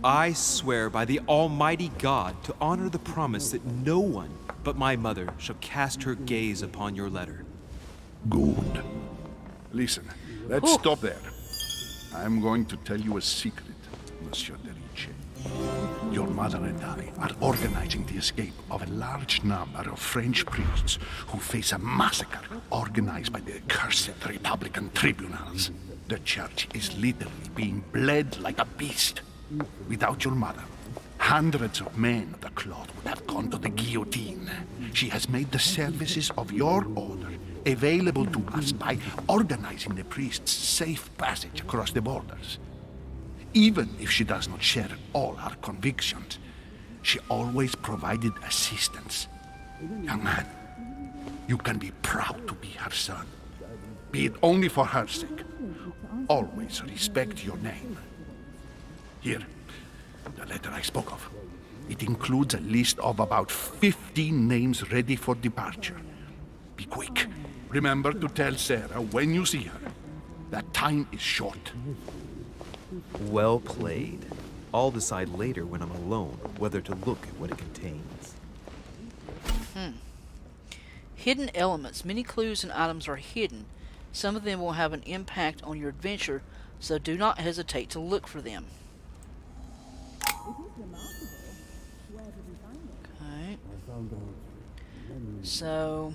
I swear by the Almighty God to honor the promise that no one but my mother shall cast her gaze upon your letter. Good. Listen, let's stop there. I'm going to tell you a secret, Monsieur de Richet. Your mother and I are organizing the escape of a large number of French priests who face a massacre organized by the accursed Republican tribunals. The church is literally being bled like a beast. Without your mother, hundreds of men of the cloth would have gone to the guillotine. She has made the services of your order available to us by organizing the priests' safe passage across the borders. Even if she does not share all our convictions, she always provided assistance. Young man, you can be proud to be her son. Be it only for her sake. Always respect your name. Here, the letter I spoke of. It includes a list of about 15 names ready for departure. Be quick. Remember to tell Sarah when you see her that time is short. Well played. I'll decide later when I'm alone whether to look at what it contains. Hidden elements. Many clues and items are hidden. Some of them will have an impact on your adventure, so do not hesitate to look for them. Okay. So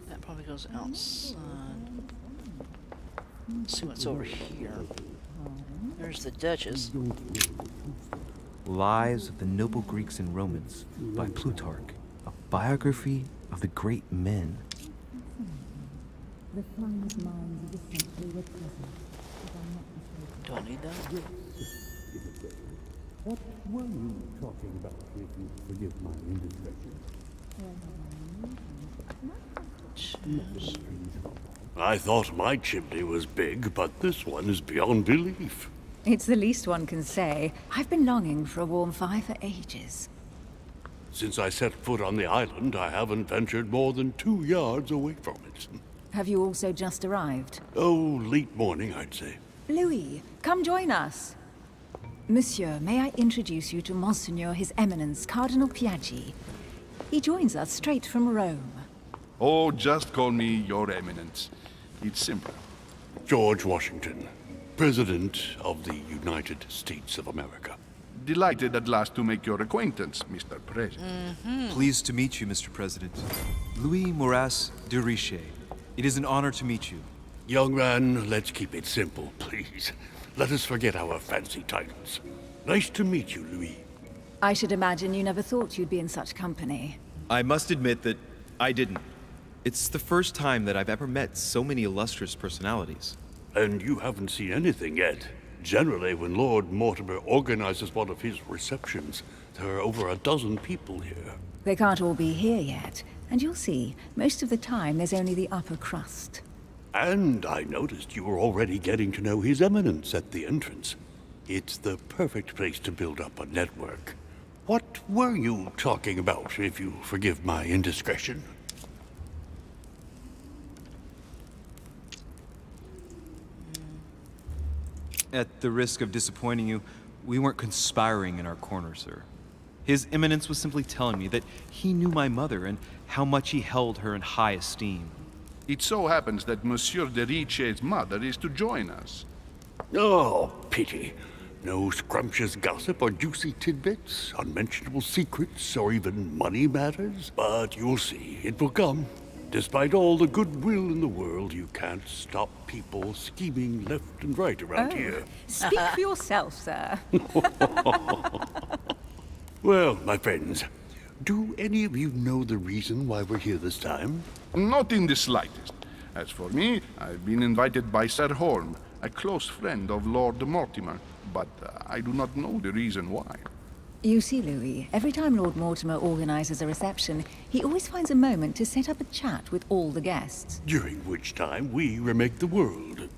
that probably goes outside. Let's see what's over here. There's the Duchess. Lives of the Noble Greeks and Romans by Plutarch, a biography of the great men. Do I need that? What were you talking about, if you forgive my indiscretion? I thought my chimney was big, but this one is beyond belief. It's the least one can say. I've been longing for a warm fire for ages. Since I set foot on the island, I haven't ventured more than 2 yards away from it. Have you also just arrived? Oh, late morning, I'd say. Louis, come join us. Monsieur, may I introduce you to Monseigneur His Eminence, Cardinal Piaggi. He joins us straight from Rome. Oh, just call me Your Eminence. It's simple. George Washington, President of the United States of America. Delighted at last to make your acquaintance, Mr. President. Pleased to meet you, Mr. President. Louis Maurras de Richet, It is an honor to meet you. Young man, let's keep it simple, please. Let us forget our fancy titles. Nice to meet you, Louis. I should imagine you never thought you'd be in such company. I must admit that I didn't. It's the first time that I've ever met so many illustrious personalities. And you haven't seen anything yet. Generally, when Lord Mortimer organizes one of his receptions, there are over a dozen people here. They can't all be here yet, and you'll see, most of the time there's only the upper crust. And I noticed you were already getting to know His Eminence at the entrance. It's the perfect place to build up a network. What were you talking about, if you forgive my indiscretion? At the risk of disappointing you, we weren't conspiring in our corner, sir. His Eminence was simply telling me that he knew my mother and how much he held her in high esteem. It so happens that Monsieur de Riche's mother is to join us. Oh, pity. No scrumptious gossip or juicy tidbits, unmentionable secrets, or even money matters. But you'll see, it will come. Despite all the goodwill in the world, you can't stop people scheming left and right around here. Speak for yourself, sir. Well, my friends, do any of you know the reason why we're here this time? Not in the slightest. As for me, I've been invited by Sir Horn, a close friend of Lord Mortimer, but I do not know the reason why. You see, Louis, every time Lord Mortimer organizes a reception, he always finds a moment to set up a chat with all the guests. During which time we remake the world.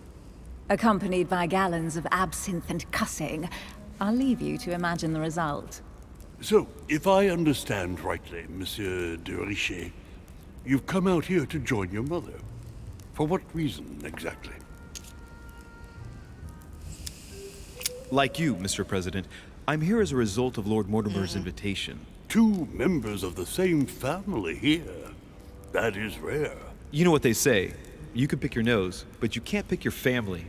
Accompanied by gallons of absinthe and cussing. I'll leave you to imagine the result. So, if I understand rightly, Monsieur de Richet, you've come out here to join your mother. For what reason, exactly? Like you, Mr. President, I'm here as a result of Lord Mortimer's invitation. Two members of the same family here. That is rare. You know what they say. You can pick your nose, but you can't pick your family.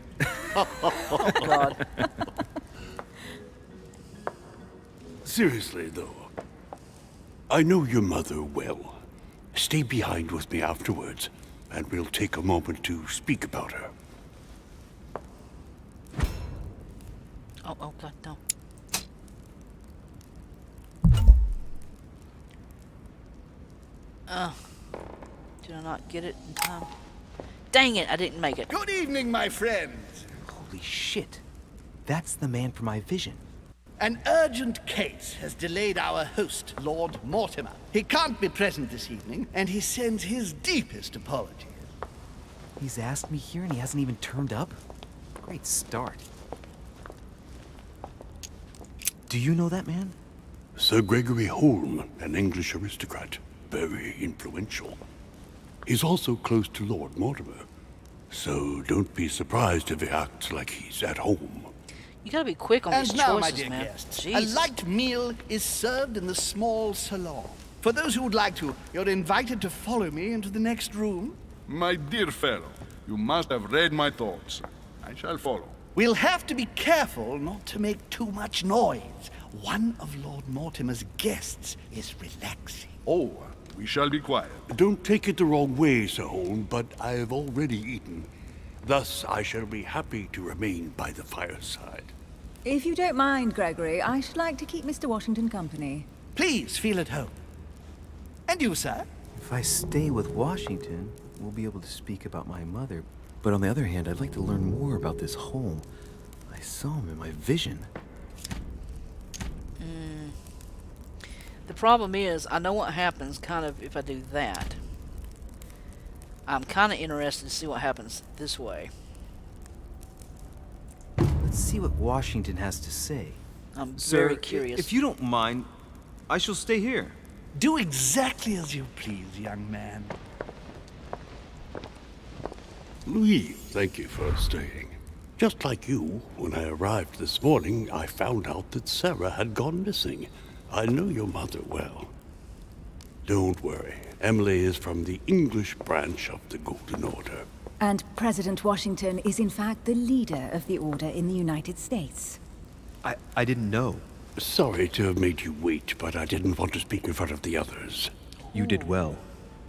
Oh, God. Seriously, though, I know your mother well. Stay behind with me afterwards, and we'll take a moment to speak about her. Oh, God, no. Did I not get it in time? Dang it, I didn't make it. Good evening, my friends. Holy shit. That's the man from my vision. An urgent case has delayed our host, Lord Mortimer. He can't be present this evening, and he sends his deepest apologies. He's asked me here and he hasn't even turned up? Great start. Do you know that man? Sir Gregory Holm, an English aristocrat. Very influential. He's also close to Lord Mortimer. So don't be surprised if he acts like he's at home. You gotta be quick on these And now, choices, my dear man. guests, Jesus. a light meal is served in the small salon. For those who would like to, you're invited to follow me into the next room. My dear fellow, you must have read my thoughts. I shall follow. We'll have to be careful not to make too much noise. One of Lord Mortimer's guests is relaxing. Oh, we shall be quiet. Don't take it the wrong way, Sir Holm, but I have already eaten. Thus, I shall be happy to remain by the fireside. If you don't mind, Gregory, I should like to keep Mr. Washington company. Please feel at home. And you, sir? If I stay with Washington, we'll be able to speak about my mother. But on the other hand, I'd like to learn more about this home. I saw him in my vision. The problem is, I know what happens kind of if I do that. I'm kind of interested to see what happens this way. Let's see what Washington has to say. I'm Sir, very curious. If you don't mind, I shall stay here. Do exactly as you please, young man. Louis, thank you for staying. Just like you, when I arrived this morning, I found out that Sarah had gone missing. I know your mother well. Don't worry. Emily is from the English branch of the Golden Order. And President Washington is in fact the leader of the Order in the United States. I didn't know. Sorry to have made you wait, but I didn't want to speak in front of the others. You did well.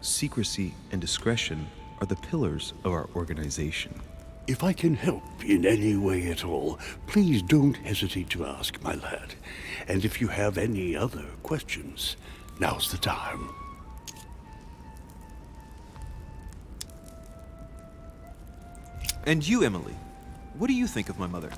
Secrecy and discretion are are the pillars of our organization. If I can help in any way at all, please don't hesitate to ask, my lad. And if you have any other questions, now's the time. And you, Emily, what do you think of my mother?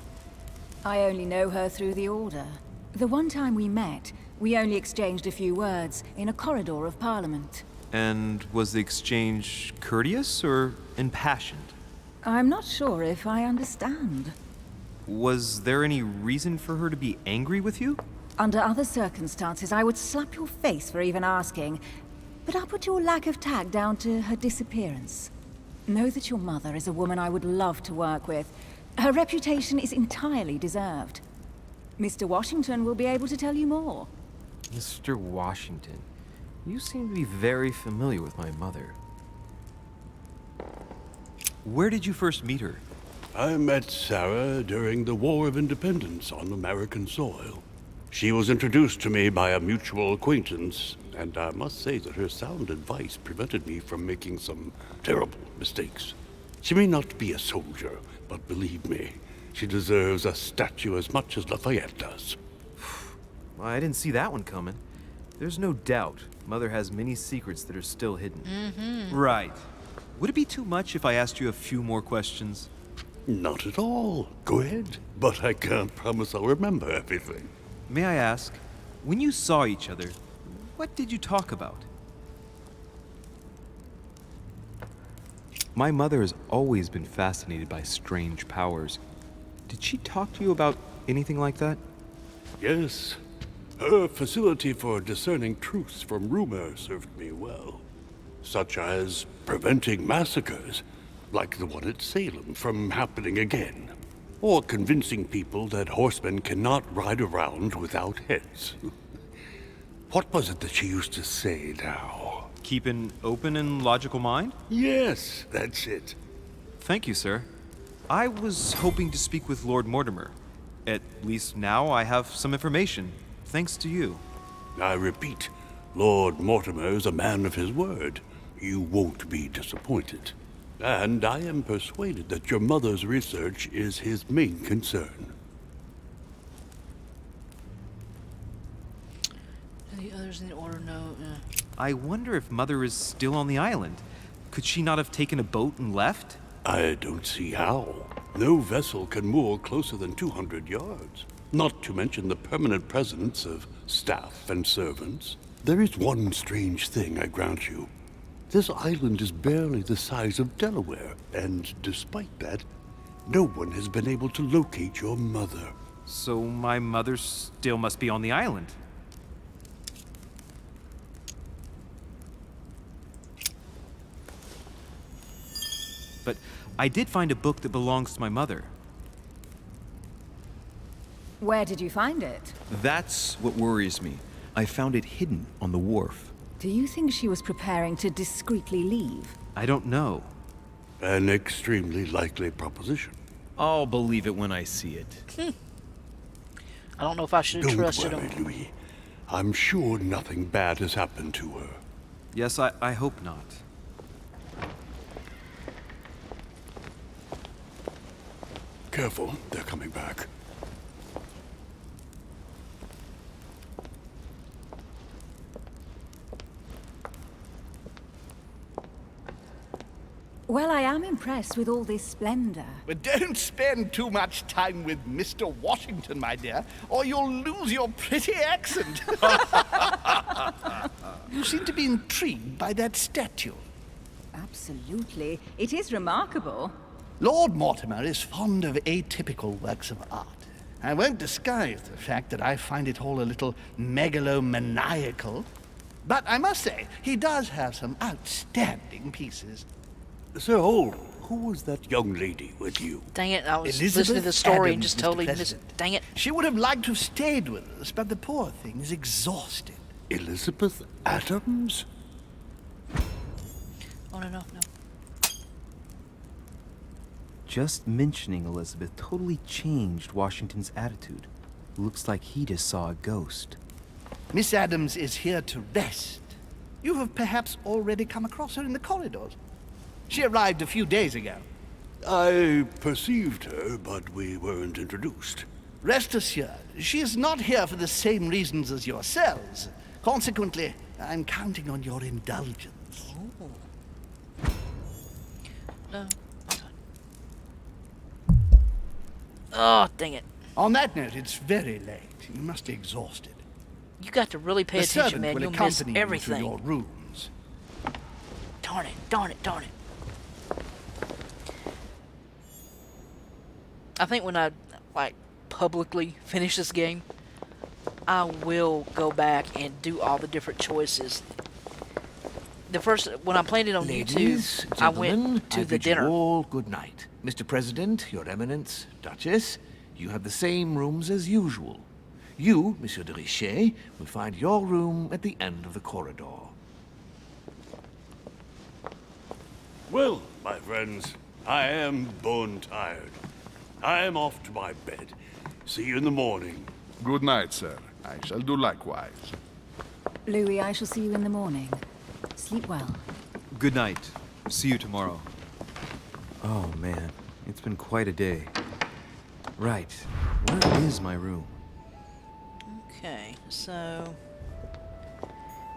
I only know her through the Order. The one time we met, we only exchanged a few words in a corridor of Parliament. And was the exchange courteous or impassioned? I'm not sure if I understand. Was there any reason for her to be angry with you? Under other circumstances, I would slap your face for even asking, but I'll put your lack of tact down to her disappearance. Know that your mother is a woman I would love to work with. Her reputation is entirely deserved. Mr. Washington will be able to tell you more. Mr. Washington, you seem to be very familiar with my mother. Where did you first meet her? I met Sarah during the War of Independence on American soil. She was introduced to me by a mutual acquaintance, and I must say that her sound advice prevented me from making some terrible mistakes. She may not be a soldier, but believe me, she deserves a statue as much as Lafayette does. Well, I didn't see that one coming. There's no doubt Mother has many secrets that are still hidden. Right. Would it be too much if I asked you a few more questions? Not at all. Go ahead. But I can't promise I'll remember everything. May I ask, when you saw each other, what did you talk about? My mother has always been fascinated by strange powers. Did she talk to you about anything like that? Yes. Her facility for discerning truths from rumor served me well. Such as preventing massacres, like the one at Salem, from happening again. Or convincing people that horsemen cannot ride around without heads. What was it that she used to say now? Keep an open and logical mind? Yes, that's it. Thank you, sir. I was hoping to speak with Lord Mortimer. At least now I have some information, thanks to you. I repeat, Lord Mortimer is a man of his word. You won't be disappointed. And I am persuaded that your mother's research is his main concern. Any others in the Order? No. I wonder if Mother is still on the island. Could she not have taken a boat and left? I don't see how. No vessel can moor closer than 200 yards. Not to mention the permanent presence of staff and servants. There is one strange thing, I grant you. This island is barely the size of Delaware, and despite that, no one has been able to locate your mother. So my mother still must be on the island. But I did find a book that belongs to my mother. Where did you find it? That's what worries me. I found it hidden on the wharf. Do you think she was preparing to discreetly leave? I don't know. An extremely likely proposition. I'll believe it when I see it. I don't know if I should have trusted Don't worry, him. Louis. I'm sure nothing bad has happened to her. Yes, I hope not. Careful, they're coming back. Well, I am impressed with all this splendor. But don't spend too much time with Mr. Washington, my dear, or you'll lose your pretty accent. You seem to be intrigued by that statue. Absolutely. It is remarkable. Lord Mortimer is fond of atypical works of art. I won't disguise the fact that I find it all a little megalomaniacal. But I must say, he does have some outstanding pieces. So, who was that young lady with you? Dang it, I was Elizabeth listening to the story and Adams, just Mr. totally missed President. it. Dang it. She would have liked to have stayed with us, but the poor thing is exhausted. Elizabeth Adams? Oh, no. Just mentioning Elizabeth totally changed Washington's attitude. Looks like he just saw a ghost. Miss Adams is here to rest. You have perhaps already come across her in the corridors. She arrived a few days ago. I perceived her, but we weren't introduced. Rest assured, she is not here for the same reasons as yourselves. Consequently, I'm counting on your indulgence. No. Oh, dang it. On that note, it's very late. You must be exhausted. You got to really pay The attention, servant man. will You'll miss accompany you to everything. your rooms. Darn it, darn it, darn it. I think when I, like, publicly finish this game, I will go back and do all the different choices. The first, when I played it on Ladies, YouTube, I went to I the bid you dinner. all good night. Mr. President, Your Eminence, Duchess, you have the same rooms as usual. You, Monsieur de Richet, will find your room at the end of the corridor. Well, my friends, I am bone tired. I am off to my bed. See you in the morning. Good night, sir. I shall do likewise. Louis, I shall see you in the morning. Sleep well. Good night. See you tomorrow. Oh, man. It's been quite a day. Right. Where is my room? Okay, so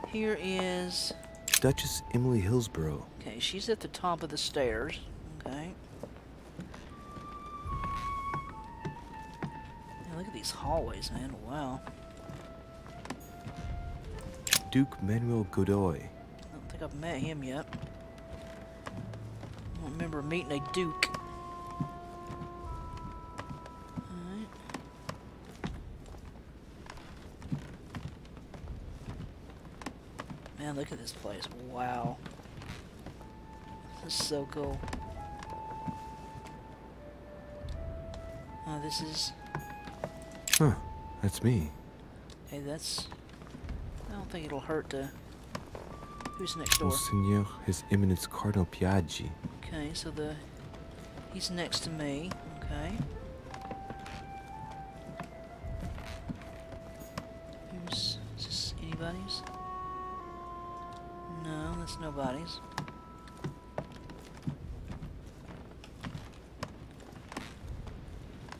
here is. Duchess Emily Hillsborough. Okay, she's at the top of the stairs. Okay. Yeah, look at these hallways, man. Wow. Duke Manuel Godoy. I don't think I've met him yet. I don't remember meeting a duke. Alright. Man, look at this place. Wow. This is so cool. This is... Huh. That's me. Hey, that's... I don't think it'll hurt to... Who's next door? Monseigneur, His Eminence Cardinal Piaggi. Okay, so the... He's next to me. Okay. Is this anybody's? No, that's nobody's.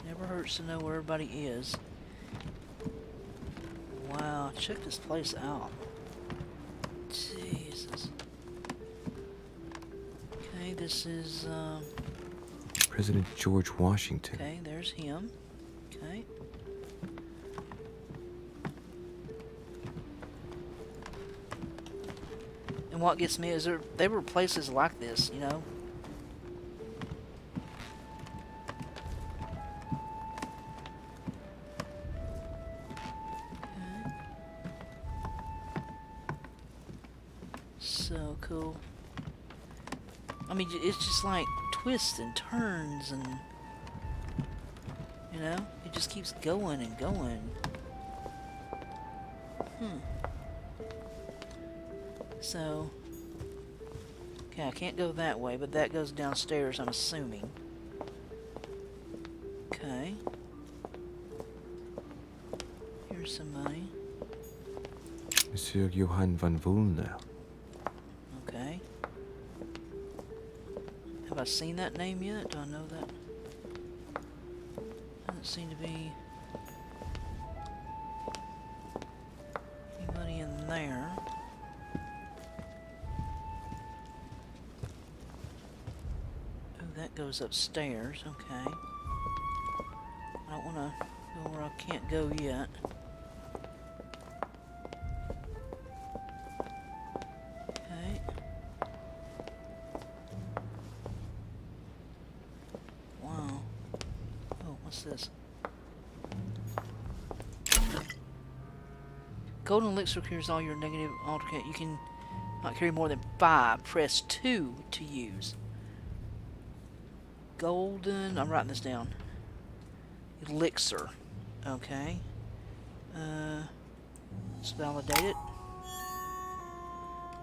Never hurts to know where everybody is. Wow, check this place out. Jesus. Okay, this is, President George Washington. okay, there's him. Okay. And what gets me is there were places like this, you know? Okay. So cool. I mean, it's just like twists and turns and, you know, it just keeps going and going. So, okay, I can't go that way, but that goes downstairs, I'm assuming. Okay. Here's some money. Monsieur Johann van Vulner. Okay. Have I seen that name yet? Do I know that? Doesn't seem to be anybody in there. Oh, that goes upstairs. Okay. I don't want to go where I can't go yet. Okay. Wow. Oh, what's this? Golden elixir cures all your negative alternate. You can not carry more than 5. Press 2 to use. Golden. I'm writing this down. Elixir. Okay. Let's validate it.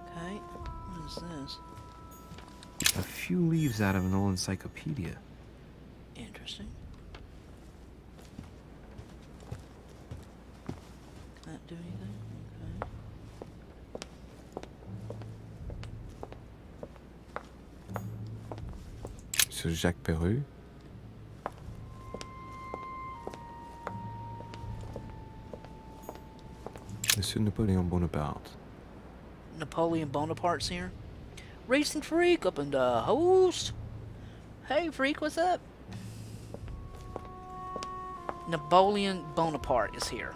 Okay. What is this? A few leaves out of an old encyclopedia. Interesting. Can that do anything? Okay. sur Jacques Perreux? Monsieur Napoleon Bonaparte. Napoleon Bonaparte's here. Racing Freak up in the host. Hey, Freak, what's up? Napoleon Bonaparte is here.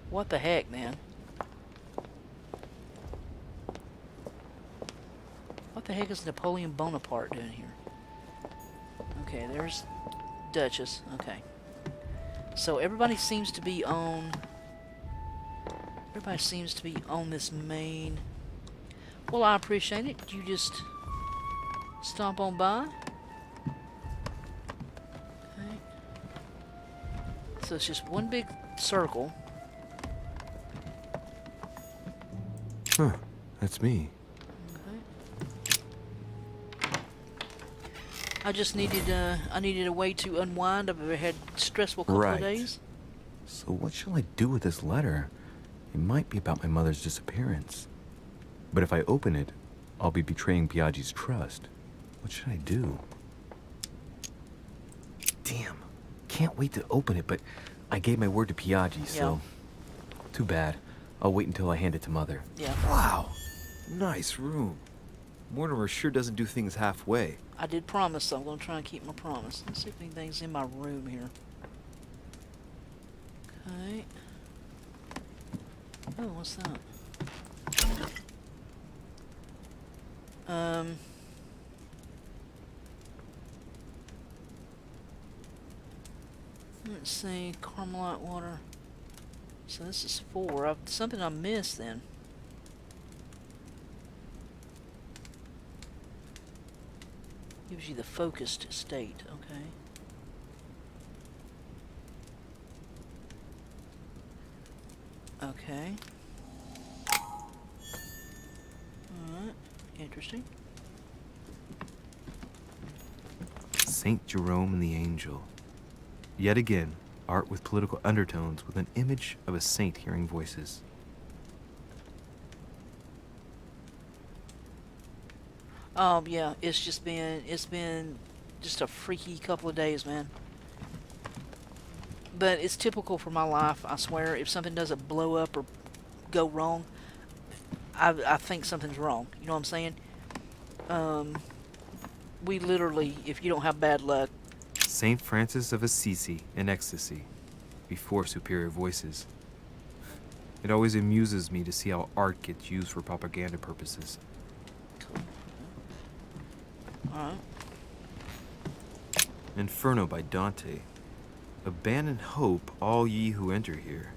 What the heck, man? What the heck is Napoleon Bonaparte doing here? Okay, there's Duchess. Okay. So everybody seems to be on... Everybody seems to be on this main... Well, I appreciate it. You just stomp on by. Okay. So it's just one big circle. Huh, that's me. I just needed a way to unwind. I've had a stressful couple of days. So what shall I do with this letter? It might be about my mother's disappearance. But if I open it, I'll be betraying Biaggi's trust. What should I do? Damn. Can't wait to open it, but I gave my word to Biaggi, so... Too bad. I'll wait until I hand it to Mother. Yeah. Wow. Nice room. Mortimer sure doesn't do things halfway. I did promise, so I'm going to try and keep my promise. Let's see if anything's in my room here. Okay. Oh, what's that? Let's see, Carmelite water. So this is 4. Something I missed then. Gives you the focused state, okay. Okay. Alright, interesting. Saint Jerome and the Angel. Yet again, art with political undertones with an image of a saint hearing voices. Yeah, it's been just a freaky couple of days, man. But it's typical for my life, I swear. If something doesn't blow up or go wrong, I think something's wrong. You know what I'm saying? We literally, if you don't have bad luck... Saint Francis of Assisi in ecstasy, before superior voices. It always amuses me to see how art gets used for propaganda purposes. Alright. Inferno by Dante. Abandon hope, all ye who enter here.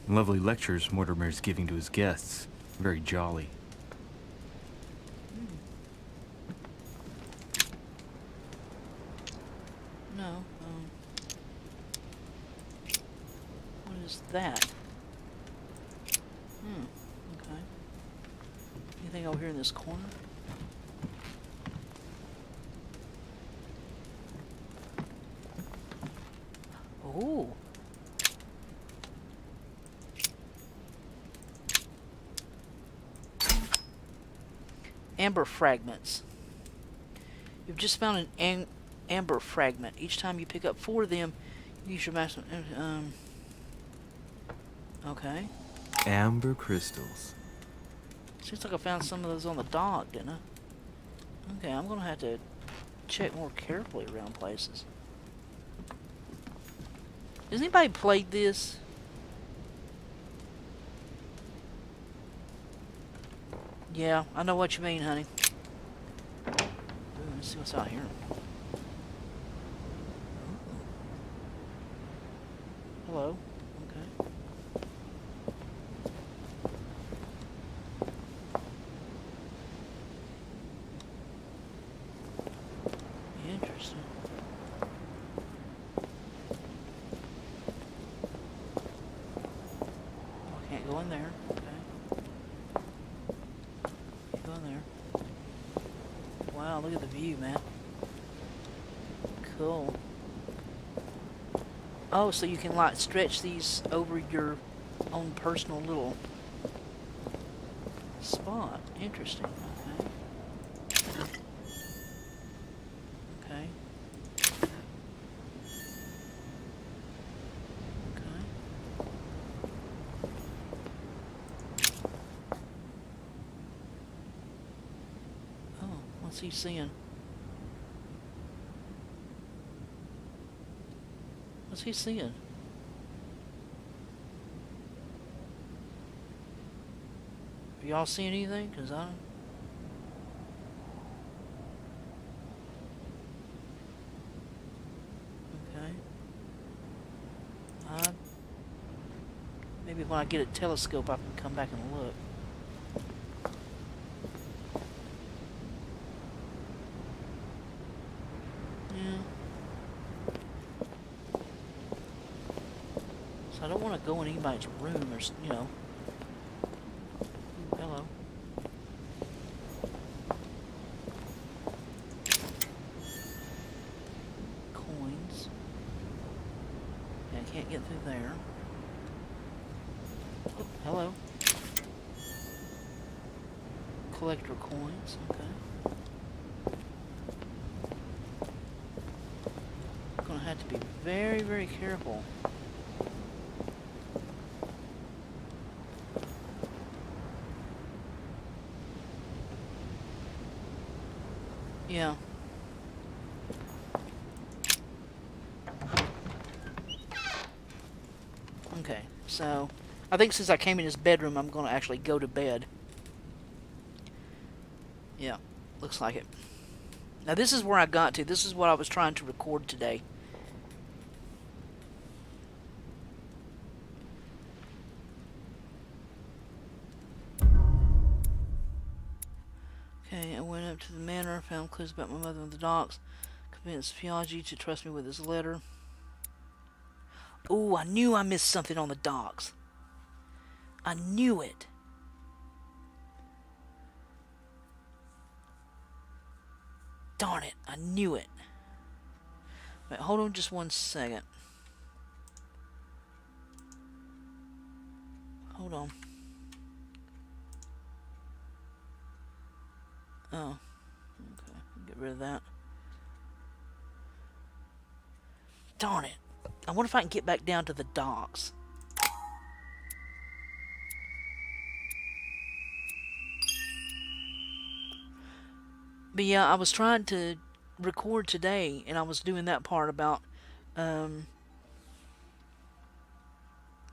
Lovely lectures Mortimer's giving to his guests. Very jolly. No, what is that? Okay. Anything over here in this corner? Oh. Amber fragments. You've just found an amber fragment. Each time you pick up 4 of them, you use your maximum... Okay. Amber crystals. Seems like I found some of those on the dock, didn't I? Okay, I'm gonna have to check more carefully around places. Has anybody played this? Yeah, I know what you mean, honey. Ooh, let's see what's out here. Hello. Okay. Interesting. I can't go in there. Okay. Can't go in there. Wow, look at the view, man. Cool. Oh, so you can like stretch these over your own personal little spot. Interesting. Okay. What's he seeing? What's he seeing? Y'all see anything? Cause I don't. Okay. Maybe when I get a telescope, I can come back and look. Yeah. So I don't want to go in anybody's room or, you know. Hello. Coins. Yeah, I can't get through there. Oh, hello. Collector coins, okay. Gonna have to be very, very careful. Yeah. Okay, so I think since I came in his bedroom, I'm gonna actually go to bed. Yeah, looks like it. Now this is where I got to. This is what I was trying to record today. Okay, I went up to the manor, found clues about my mother on the docks, convinced Piaggi to trust me with his letter. Ooh, I knew I missed something on the docks. I knew it. Darn it, I knew it. Wait, hold on just one second. Hold on. Oh, okay, get rid of that. Darn it. I wonder if I can get back down to the docks. But yeah, I was trying to record today, and I was doing that part about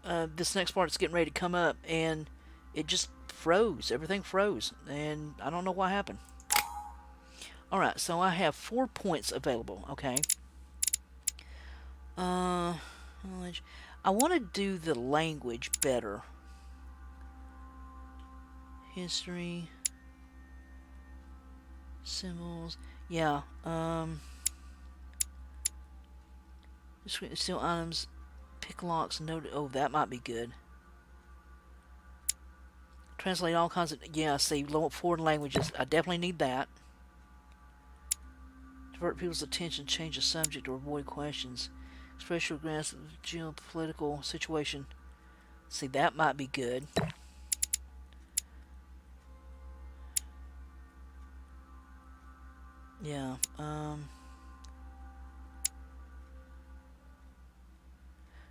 this next part that's getting ready to come up, and it just froze. Everything froze, and I don't know what happened. Alright, so I have 4 points available, okay. Knowledge. I want to do the language better. History. Symbols. Yeah, steal items. Pick locks. Note. Oh, that might be good. Translate all kinds of. Yeah, see, foreign languages. I definitely need that. Divert people's attention, change the subject, or avoid questions. Express your grasp of the geopolitical situation. See, that might be good. Yeah,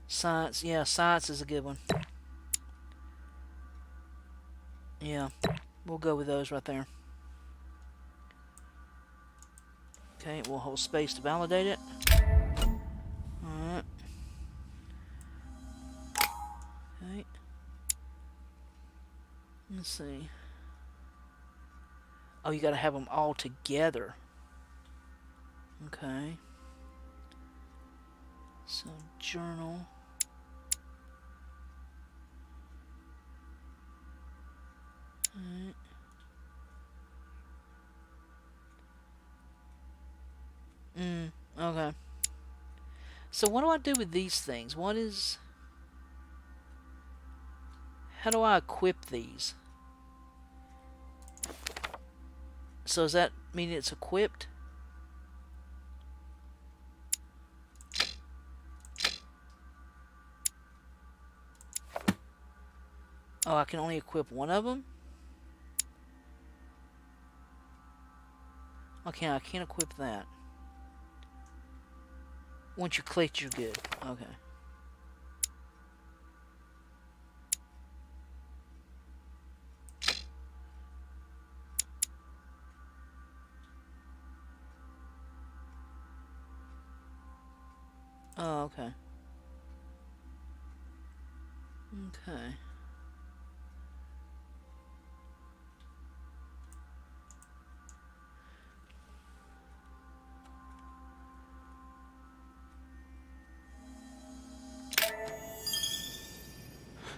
science. Yeah, science is a good one. Yeah, we'll go with those right there. Okay, we'll hold space to validate it. Alright. Okay. Let's see. Oh, you gotta have them all together. Okay. So, journal. Alright. Okay. So what do I do with these things? What is... How do I equip these? So does that mean it's equipped? Oh, I can only equip one of them? Okay, I can't equip that. Once you click, you're good. Okay. Oh, okay. Okay.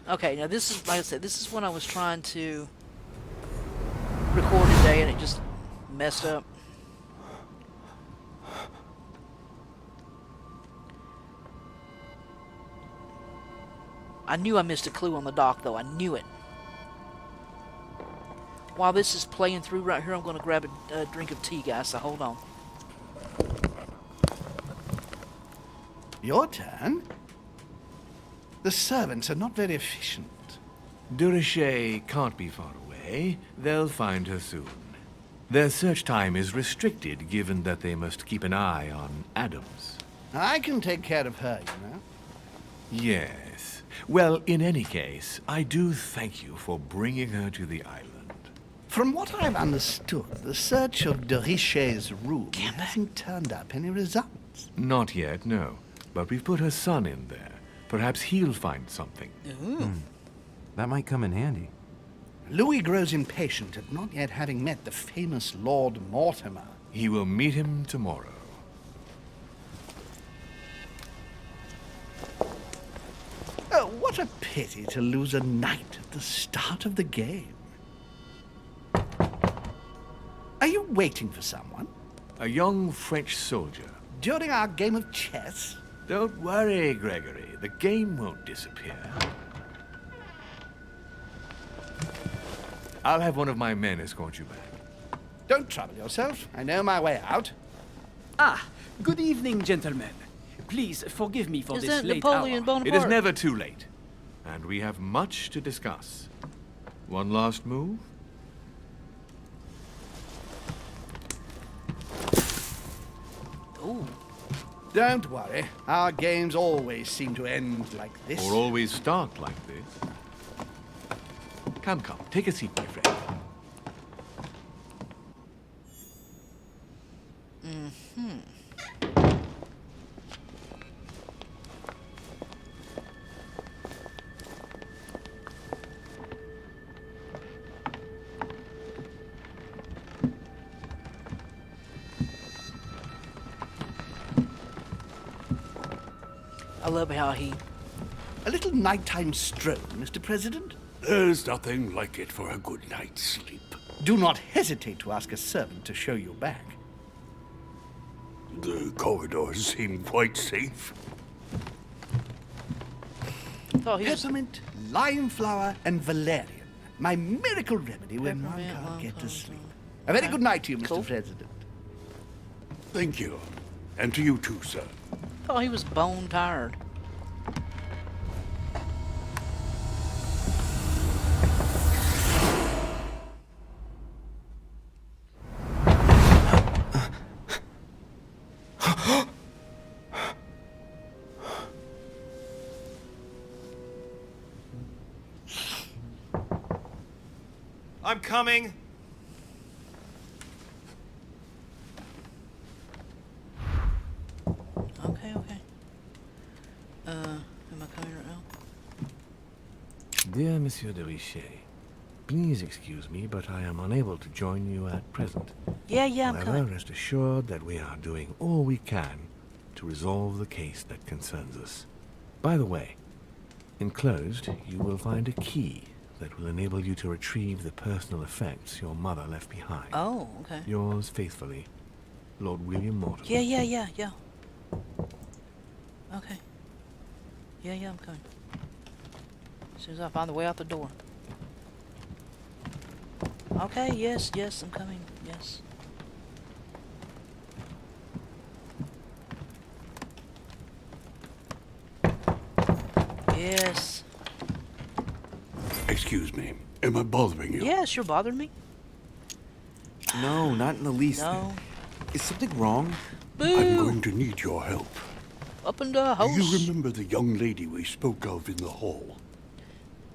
Okay, now this is, like I said, this is when I was trying to record today and it just messed up. I knew I missed a clue on the dock, though. I knew it. While this is playing through right here, I'm going to grab a drink of tea, guys, so hold on. Your turn? The servants are not very efficient. Durocher can't be far away. They'll find her soon. Their search time is restricted, given that they must keep an eye on Adams. I can take care of her, you know. Yes. Well, in any case, I do thank you for bringing her to the island. From what I've understood, the search of Durocher's room hasn't turned up any results. Not yet, no. But we've put her son in there. Perhaps he'll find something. That might come in handy. Louis grows impatient at not yet having met the famous Lord Mortimer. He will meet him tomorrow. Oh, what a pity to lose a knight at the start of the game. Are you waiting for someone? A young French soldier. During our game of chess? Don't worry, Gregory. The game won't disappear. I'll have one of my men escort you back. Don't trouble yourself. I know my way out. Ah, good evening, gentlemen. Please forgive me for Is this that late Napoleon hour. Bonaparte? It is never too late. And we have much to discuss. One last move? Ooh. Don't worry. Our games always seem to end like this. Or always start like this. Come, come. Take a seat, my friend. I love how he... A little nighttime stroll, Mr. President? There's nothing like it for a good night's sleep. Do not hesitate to ask a servant to show you back. The corridors seem quite safe. thought he was... Peppermint, lime flower, and valerian. My miracle remedy when one Peppermint, can't lime get to flower, sleep. A very good night to you, Mr. Cool. President. Thank you. And to you too, sir. thought he was bone tired. I'm coming. Okay, okay. Am I coming right now? Dear Monsieur de Richet, please excuse me, but I am unable to join you at present. Yeah, I'm However, coming. rest assured that we are doing all we can to resolve the case that concerns us. By the way, enclosed, you will find a key that will enable you to retrieve the personal effects your mother left behind. Oh, okay. Yours faithfully, Lord William Mortimer. Yeah. Okay. Yeah, I'm coming. As soon as I find the way out the door. Okay, yes, I'm coming. Yes. Yes. Excuse me. Am I bothering you? Yes, you're bothering me. No, not in the least. No. Is something wrong? I'm Boo! going to need your help. Up in the house. Do you remember the young lady we spoke of in the hall?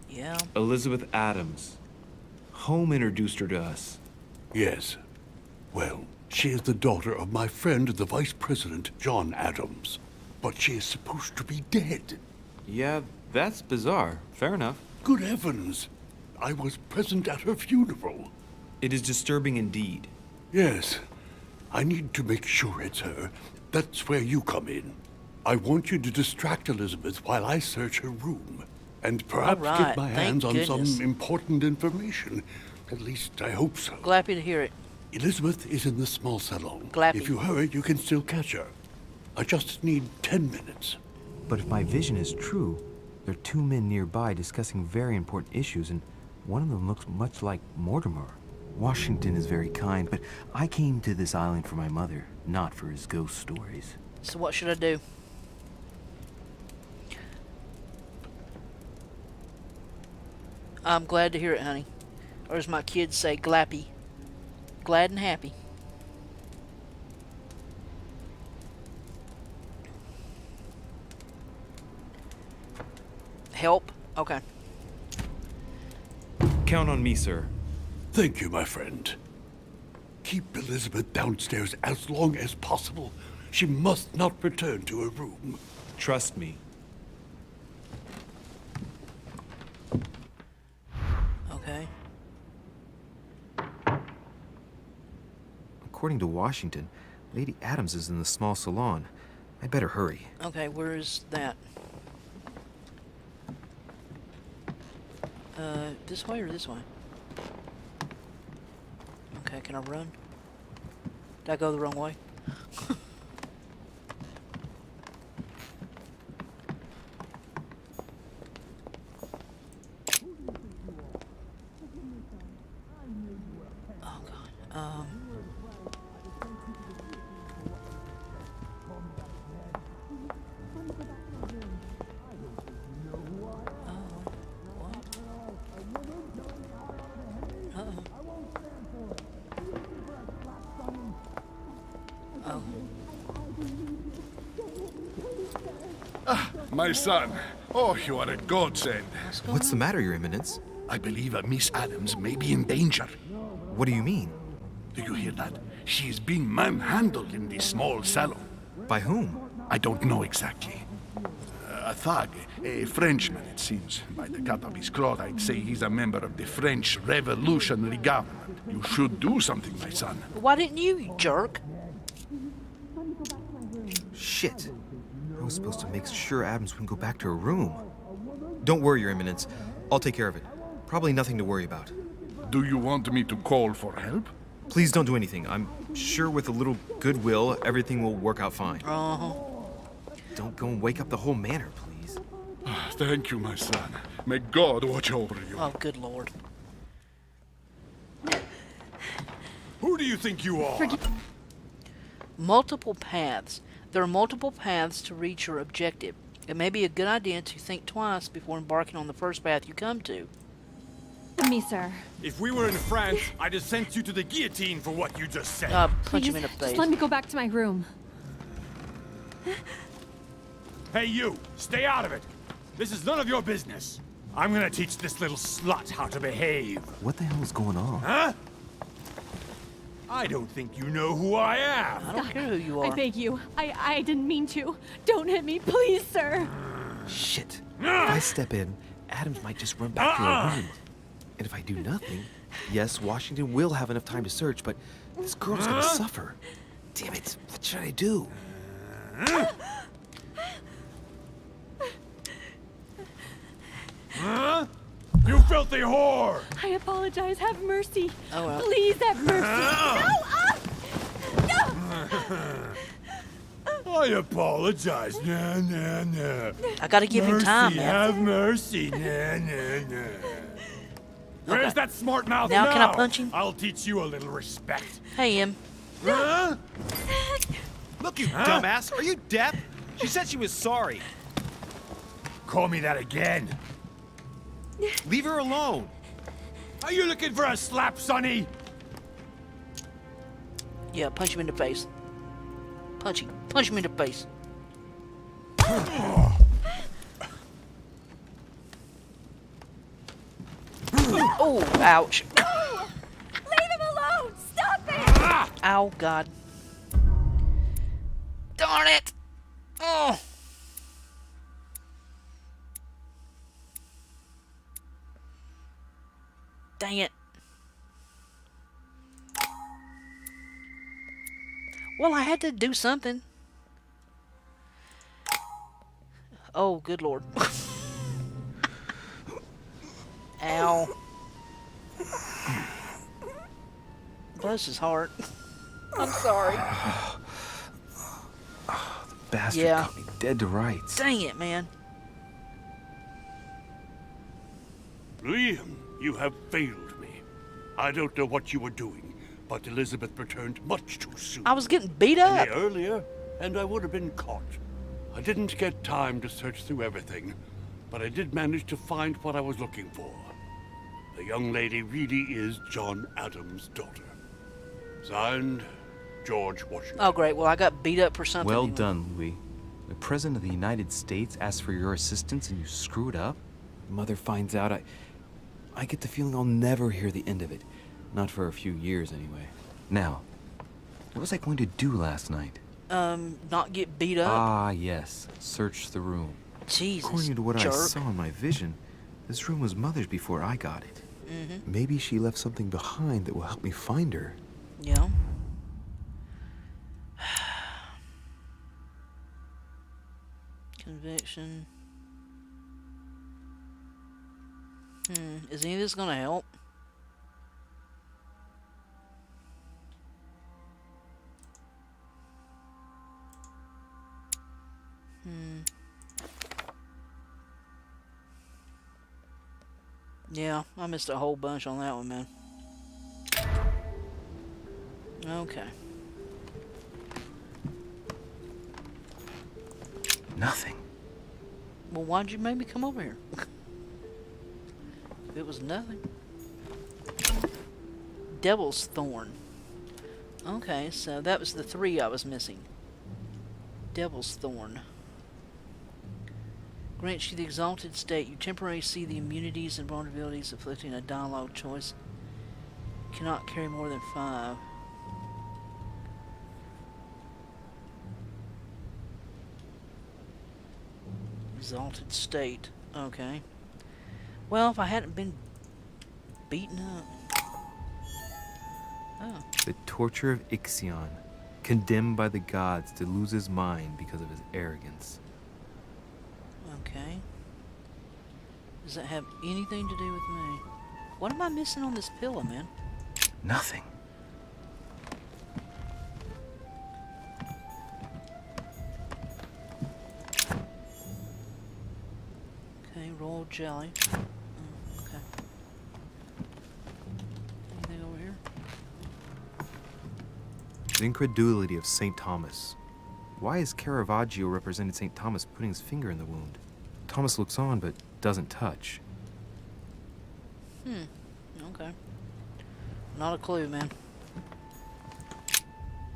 Yeah. Elizabeth Adams. Home introduced her to us. Yes. Well, she is the daughter of my friend, the Vice President, John Adams. but she is supposed to be dead. Yeah, that's bizarre. Fair enough. Good heavens. I was present at her funeral. It is disturbing indeed. Yes. I need to make sure it's her. That's where you come in. I want you to distract Elizabeth while I search her room. And perhaps get my hands on some important information. At least I hope so. Glappy to hear it. Elizabeth is in the small salon. Glappy. If you hurry, you can still catch her. I just need 10 minutes. But if my vision is true, there are two men nearby discussing very important issues, and one of them looks much like Mortimer. Washington is very kind, but I came to this island for my mother, not for his ghost stories. So what should I do? I'm glad to hear it, honey. Or as my kids say, glappy. Glad and happy. Help? Okay. Count on me, sir. Thank you, my friend. Keep Elizabeth downstairs as long as possible. She must not return to her room. Trust me. Okay. According to Washington, Lady Adams is in the small salon. I better hurry. Okay, where is that? This way or this way? Okay, can I run? Did I go the wrong way? Oh god. My son. Oh, you are a godsend. What's the matter, Your Eminence? I believe Miss Adams may be in danger. What do you mean? Do you hear that? She is being manhandled in the small salon. By whom? I don't know exactly. A thug, a Frenchman, it seems. By the cut of his cloth, I'd say he's a member of the French Revolutionary Government. You should do something, my son. Why didn't you jerk? Shit. I was supposed to make sure Adams wouldn't go back to her room. Don't worry, Your Eminence. I'll take care of it. Probably nothing to worry about. Do you want me to call for help? Please don't do anything. I'm sure with a little goodwill, everything will work out fine. Uh-huh. Don't go and wake up the whole manor, please. Thank you, my son. May God watch over you. Oh, good lord. Who do you think you are? Multiple paths. There are multiple paths to reach your objective. It may be a good idea to think twice before embarking on the first path you come to. Me, sir. If we were in France, I'd have sent you to the guillotine for what you just said. Punch him in the face. Just let me go back to my room. Hey, you! Stay out of it! This is none of your business. I'm gonna teach this little slut how to behave. What the hell is going on? Huh? I don't think you know who I am. I don't care who you are. I beg you. I didn't mean to. Don't hit me, please, sir. Shit. If I step in, Adams might just run back to her room. And if I do nothing, yes, Washington will have enough time to search, but this girl's gonna suffer. Damn it, what should I do? Huh? You filthy whore! I apologize. Have mercy. Oh, well. Please have mercy. No! I apologize. Nah, nah, nah. I gotta give him time, man. Have mercy. Nah, nah, nah. Where's that smart mouth now? Now can I punch him? I'll teach you a little respect. Hey, him. Huh? Look, you dumbass. Are you deaf? She said she was sorry. Call me that again. Leave her alone. Are you looking for a slap, Sonny? Yeah, punch him in the face. Punch him. Punch him in the face. Oh, ouch. Leave him alone! Stop it! Ow, God. Darn it! Oh. Dang it. Well, I had to do something. Oh, good lord. Ow. Bless his heart. I'm sorry. Bastard Yeah. caught me dead to rights. Dang it, man. Liam, you have failed me. I don't know what you were doing, but Elizabeth returned much too soon. I was getting beat up. Any earlier, and I would have been caught. I didn't get time to search through everything, but I did manage to find what I was looking for. The young lady really is John Adams' daughter. Signed, George Washington. Oh, great. Well, I got beat up for something. Well anyway. done, Louis. The President of the United States asked for your assistance and you screwed up? Mother finds out, I get the feeling I'll never hear the end of it. Not for a few years, anyway. Now, what was I going to do last night? Not get beat up. Ah, yes. Search the room. Jesus, According to what jerk. I saw in my vision, this room was Mother's before I got it. Mm-hmm. Maybe she left something behind that will help me find her. Yeah. Conviction. Is any of this gonna help? Yeah, I missed a whole bunch on that one, man. Okay. Nothing. Well, why'd you make me come over here? It was nothing. Devil's Thorn. Okay, so that was the 3 I was missing. Devil's Thorn. Grants you the exalted state. You temporarily see the immunities and vulnerabilities afflicting a dialogue choice. Cannot carry more than 5. Exalted state. Okay. Well, if I hadn't been beaten up. Oh. The torture of Ixion, condemned by the gods to lose his mind because of his arrogance. Okay. Does that have anything to do with me? What am I missing on this pillow, man? Nothing. Okay, royal jelly. Okay. Anything over here? The incredulity of St. Thomas. Why is Caravaggio represented St. Thomas putting his finger in the wound? Thomas looks on but doesn't touch. Okay. Not a clue, man.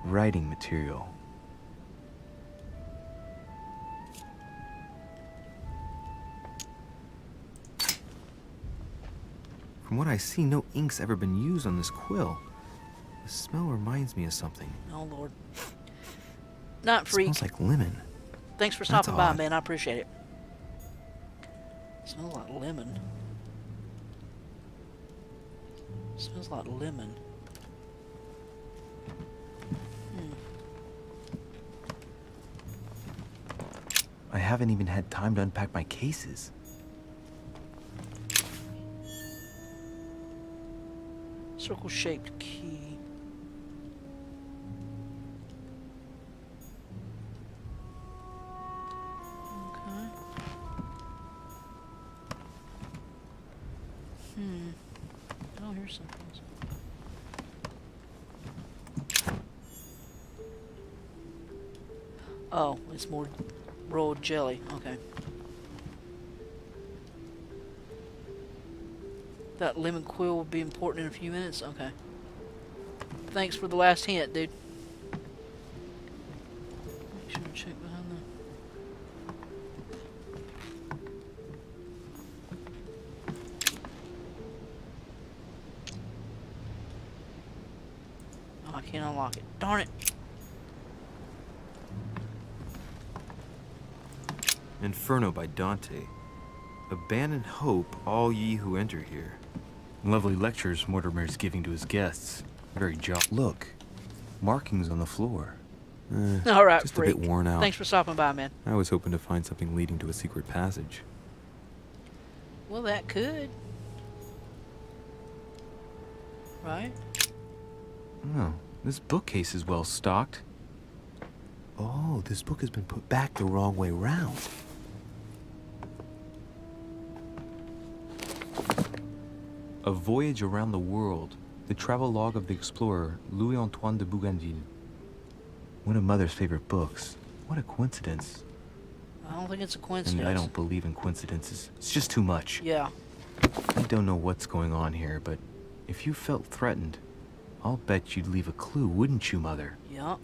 Writing material. From what I see, no ink's ever been used on this quill. The smell reminds me of something. Oh, Lord. Not freak. Smells like lemon. Thanks for That's stopping by, odd. man. I appreciate it. Smells like lemon. Smells like lemon. I haven't even had time to unpack my cases. Circle-shaped key. Okay. Oh, here's something else. Oh, it's more rolled jelly. Okay. That lemon quill will be important in a few minutes? Okay. Thanks for the last hint, dude. Make sure to check behind the... Oh, I can't unlock it. Darn it. Inferno by Dante. Abandon hope, all ye who enter here. Lovely lectures Mortimer's giving to his guests. Very jolly. Look, markings on the floor. All right, just freak. a bit worn out. Thanks for stopping by, man. I was hoping to find something leading to a secret passage. Well, that could. Right? Oh, this bookcase is well stocked. Oh, this book has been put back the wrong way round. A Voyage Around the World. The travelogue of the explorer Louis-Antoine de Bougainville. One of Mother's favorite books. What a coincidence. I don't think it's a coincidence. And I don't believe in coincidences. It's just too much. Yeah. I don't know what's going on here, but if you felt threatened, I'll bet you'd leave a clue, wouldn't you, Mother? Yeah.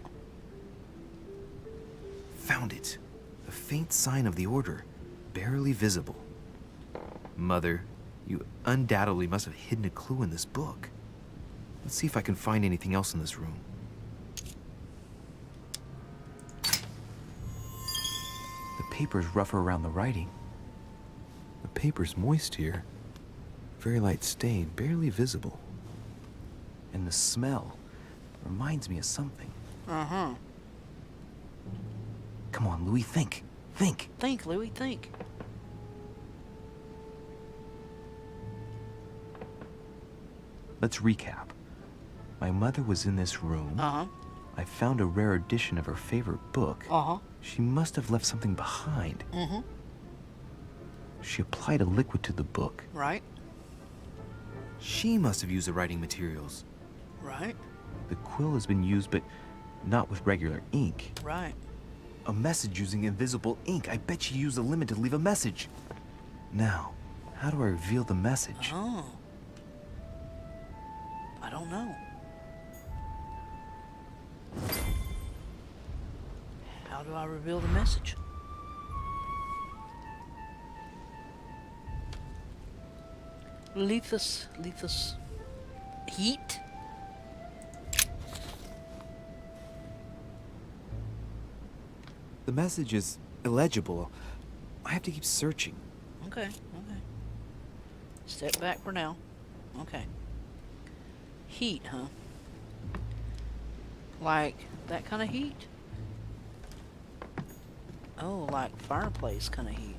Found it. A faint sign of the order, barely visible. Mother, you undoubtedly must have hidden a clue in this book. Let's see if I can find anything else in this room. The paper's rougher around the writing. The paper's moist here. Very light stain, barely visible. And the smell reminds me of something. Uh-huh. Come on, Louis, think. Think. Think, Louis, think. Let's recap. My mother was in this room. Uh-huh. I found a rare edition of her favorite book. Uh-huh. She must have left something behind. Mm-hmm. She applied a liquid to the book. Right. She must have used the writing materials. Right. The quill has been used, but not with regular ink. Right. A message using invisible ink. I bet she used a limit to leave a message. Now, how do I reveal the message? Oh. I don't know. How do I reveal the message? Lethus heat? The message is illegible. I have to keep searching. Okay. Step back for now. Okay. Heat, huh? Like that kind of heat? Oh, like fireplace kind of heat.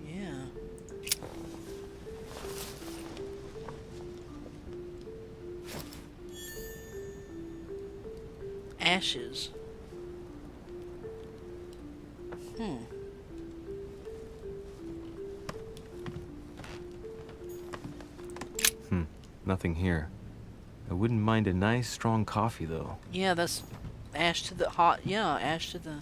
Yeah. Ashes. Nothing here. I wouldn't mind a nice, strong coffee, though. Yeah, that's ash to the hot. Yeah, ash to the.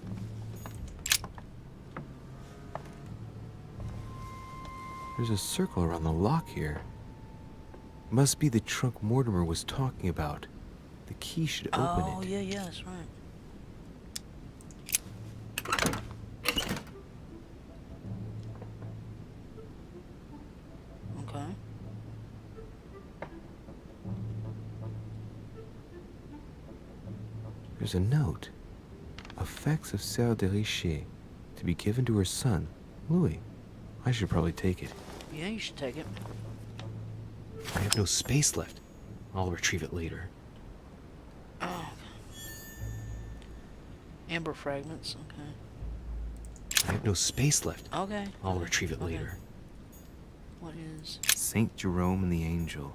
There's a circle around the lock here. Must be the trunk Mortimer was talking about. The key should open it. Oh, yeah, that's right. Okay. There's a note. Effects of Sœur de Richer, to be given to her son, Louis. I should probably take it. Yeah, you should take it. I have no space left. I'll retrieve it later. Oh. Amber fragments, okay. I have no space left. Okay. I'll retrieve it later. What is... Saint Jerome and the Angel.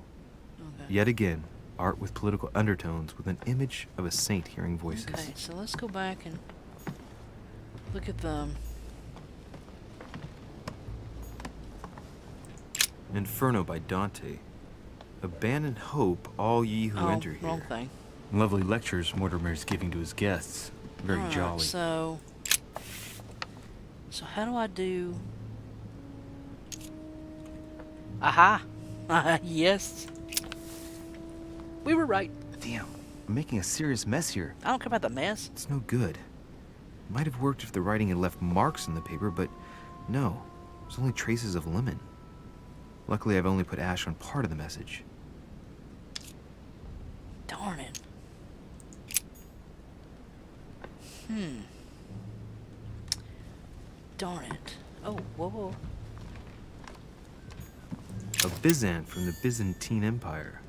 Okay. Yet again, art with political undertones with an image of a saint hearing voices. Okay, so let's go back and look at the... Inferno by Dante. Abandon hope, all ye who enter here. Wrong thing. Lovely lectures Mortimer's giving to his guests. Very Alright, jolly. So how do I do... Aha! Yes. We were right. Damn, I'm making a serious mess here. I don't care about the mess. It's no good. Might have worked if the writing had left marks in the paper, but no. There's only traces of lemon. Luckily, I've only put ash on part of the message. Darn it. Darn it. Oh, whoa, whoa. A Byzant from the Byzantine Empire.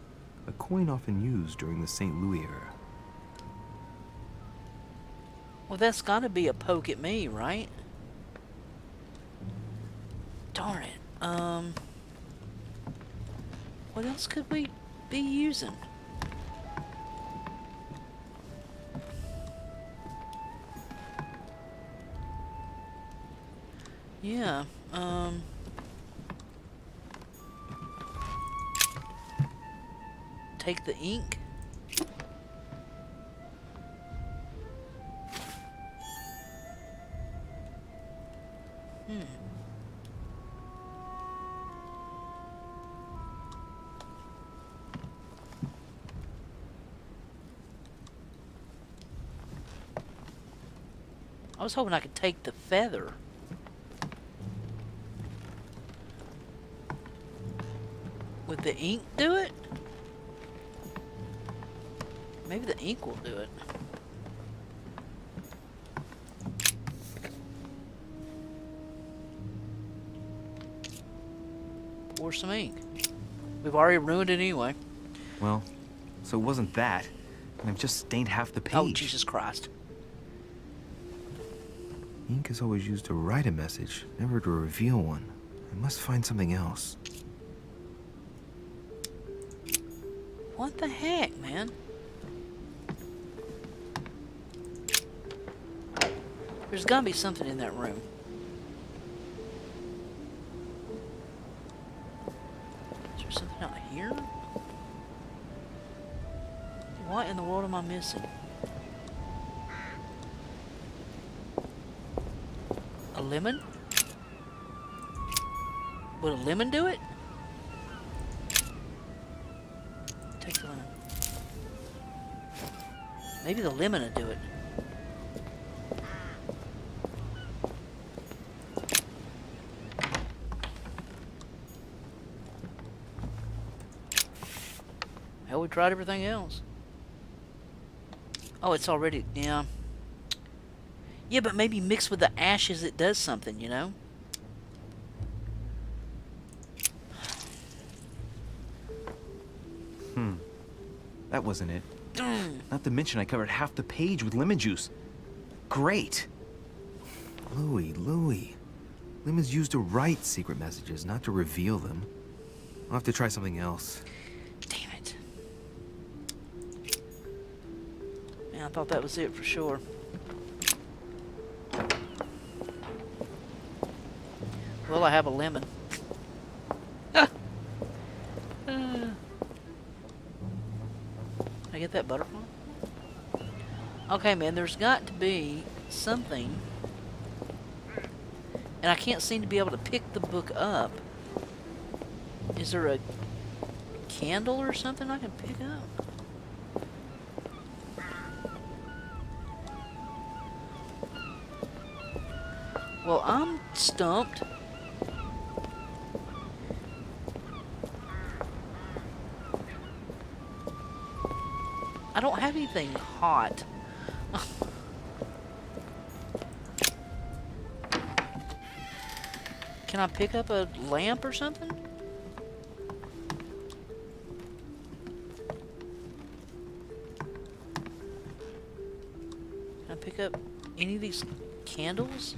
A coin often used during the St. Louis era. Well, that's gotta be a poke at me, right? Darn it. What else could we be using? Yeah, take the ink. I was hoping I could take the feather. Would the ink do it? Maybe the ink will do it. Pour some ink. We've already ruined it anyway. Well, so it wasn't that. And I've just stained half the page. Oh, Jesus Christ. Ink is always used to write a message, never to reveal one. I must find something else. What the heck, man? There's gotta be something in that room. Is there something out here? What in the world am I missing? A lemon? Would a lemon do it? Take the lemon. Maybe the lemon would do it. Hell, we tried everything else. Oh, it's already, yeah. Yeah, but maybe mixed with the ashes it does something, you know? That wasn't it. Not to mention I covered half the page with lemon juice. Great. Louis. Lemon's used to write secret messages, not to reveal them. I'll have to try something else. Damn it. Man, I thought that was it for sure. Well, I have a lemon. I get that butterfly? Okay, man, there's got to be something. And I can't seem to be able to pick the book up. Is there a candle or something I can pick up? Well, I'm stumped. I don't have anything hot. Can I pick up a lamp or something? Can I pick up any of these candles?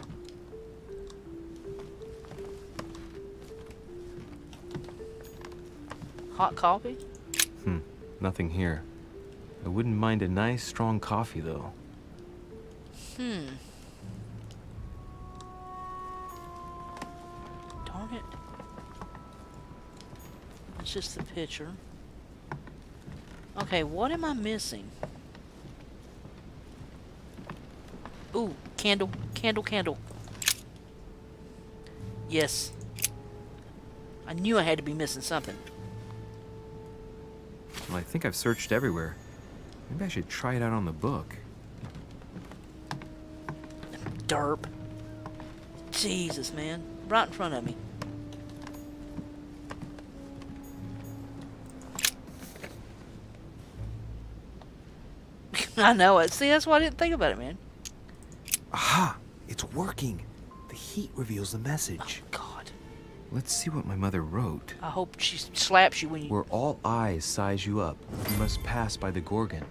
Hot coffee? Nothing here. I wouldn't mind a nice, strong coffee, though. Darn it. It's just the picture. Okay, what am I missing? Ooh, candle. Yes. I knew I had to be missing something. Well, I think I've searched everywhere. Maybe I should try it out on the book. Derp. Jesus, man. Right in front of me. I know it. See, that's why I didn't think about it, man. Aha! It's working. The heat reveals the message. God. Let's see what my mother wrote. I hope she slaps you when you... Where all eyes size you up, you must pass by the Gorgon.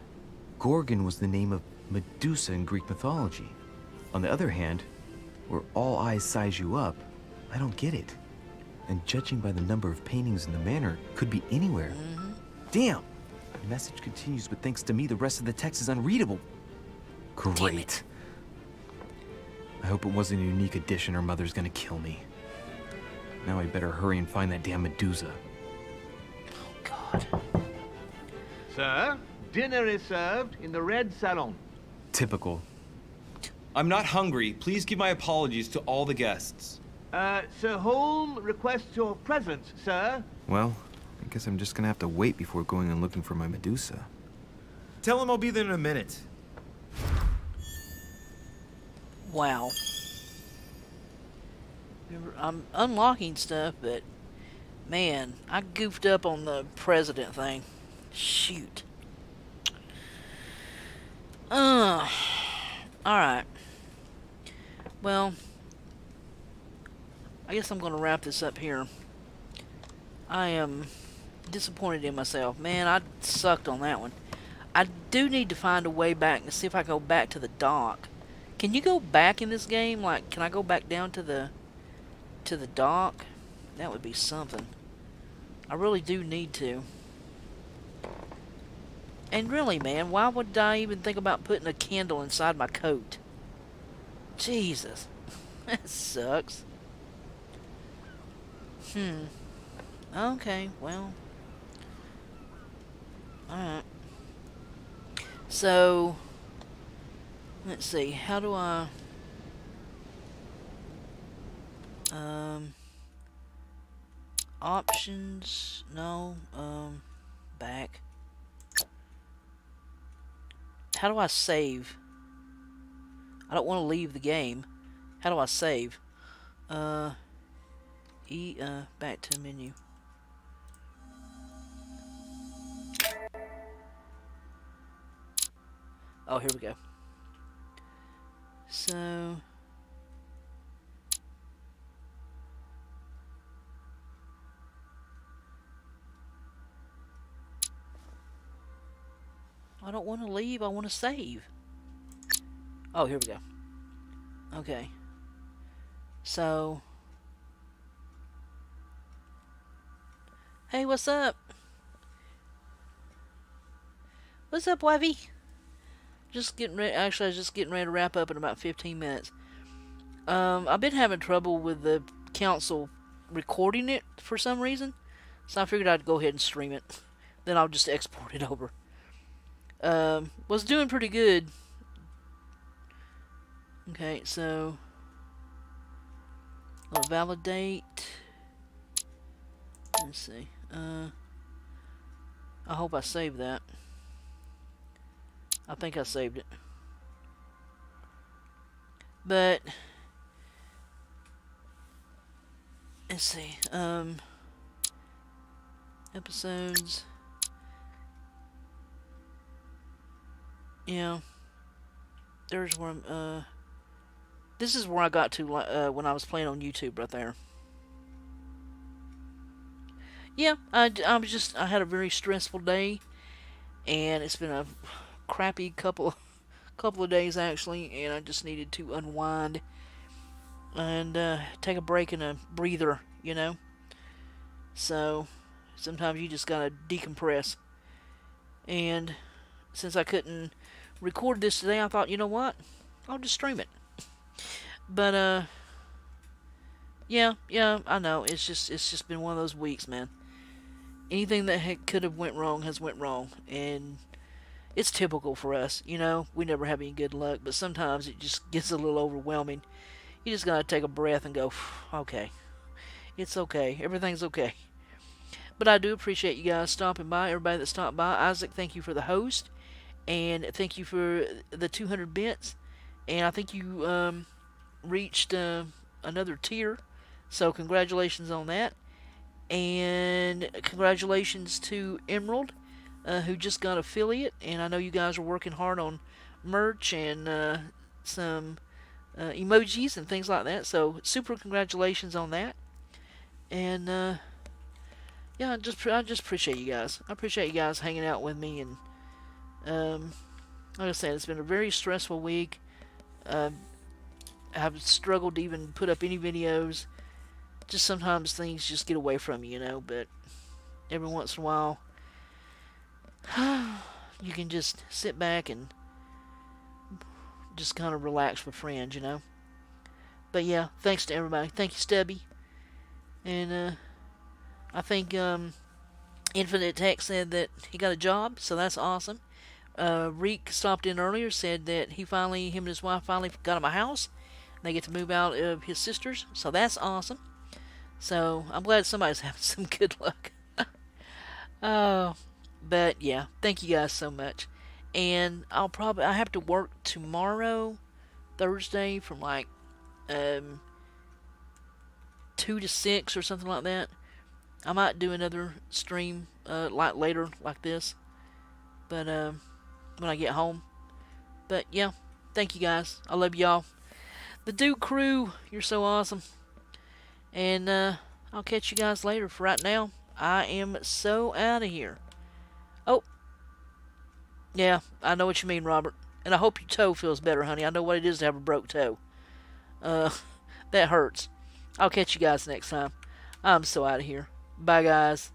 Gorgon was the name of Medusa in Greek mythology. On the other hand, where all eyes size you up, I don't get it. And judging by the number of paintings in the manor, could be anywhere. Damn! The message continues, but thanks to me, the rest of the text is unreadable. Great. I hope it wasn't a unique edition or Mother's gonna kill me. Now I better hurry and find that damn Medusa. Sir, dinner is served in the red salon. Typical. I'm not hungry. Please give my apologies to all the guests. Sir Holm requests your presence, sir. Well, I guess I'm just gonna have to wait before going and looking for my Medusa. Tell him I'll be there in a minute. Wow. I'm unlocking stuff, but man, I goofed up on the president thing. Shoot. Alright. Well, I guess I'm going to wrap this up here. I am disappointed in myself. Man, I sucked on that one. I do need to find a way back and see if I can go back to the dock. Can you go back in this game? Like, can I go back down to the dock? That would be something. I really do need to. And really, man, why would I even think about putting a candle inside my coat? Jesus. That sucks. Okay, well. Alright. So, let's see, how do I... options, no, back. How do I save? I don't want to leave the game. How do I save? Back to menu. Oh, here we go. So... I don't want to leave, I want to save. Oh, here we go. Okay. So... Hey, what's up? What's up, wifey? Just getting ready. Actually, I was just getting ready to wrap up in about 15 minutes. I've been having trouble with the council recording it for some reason, so I figured I'd go ahead and stream it. Then I'll just export it over. Was doing pretty good. Okay, so I'll validate. Let's see. I hope I saved that. I think I saved it. But let's see. Episodes. Yeah. There's where I'm, this is where I got to when I was playing on YouTube right there. Yeah, I had a very stressful day, and it's been a crappy couple of days actually, and I just needed to unwind and take a break and a breather, you know. So sometimes you just gotta decompress. And since I couldn't record this today, I thought, you know what, I'll just stream it. But yeah, I know it's just been one of those weeks, man. Anything that could have went wrong has went wrong, and it's typical for us, you know. We never have any good luck, but sometimes it just gets a little overwhelming. You just gotta take a breath and go, okay, it's okay, everything's okay. But I do appreciate you guys stopping by, everybody that stopped by. Isaac, thank you for the host, and thank you for the 200 bits, and I think you reached another tier, so congratulations on that. And congratulations to Emerald, who just got affiliate, and I know you guys are working hard on merch and some emojis and things like that. So super congratulations on that. And yeah, I just appreciate you guys. I appreciate you guys hanging out with me. And like I said, it's been a very stressful week. I've struggled to even put up any videos. Just sometimes things just get away from you, you know. But every once in a while, you can just sit back and just kind of relax with friends, you know. But yeah, thanks to everybody. Thank you, Stubby. And I think Infinite Tech said that he got a job, so that's awesome. Reek stopped in earlier, said that him and his wife finally got him a house. They get to move out of his sister's, so that's awesome. So I'm glad somebody's having some good luck. But yeah, thank you guys so much. And I have to work tomorrow, Thursday, from like 2 to 6 or something like that. I might do another stream like later like this, but when I get home. But yeah, thank you guys. I love y'all. The Duke crew, you're so awesome. And I'll catch you guys later. For right now, I am so out of here. Oh, yeah, I know what you mean, Robert. And I hope your toe feels better, honey. I know what it is to have a broke toe. That hurts. I'll catch you guys next time. I'm so out of here. Bye, guys.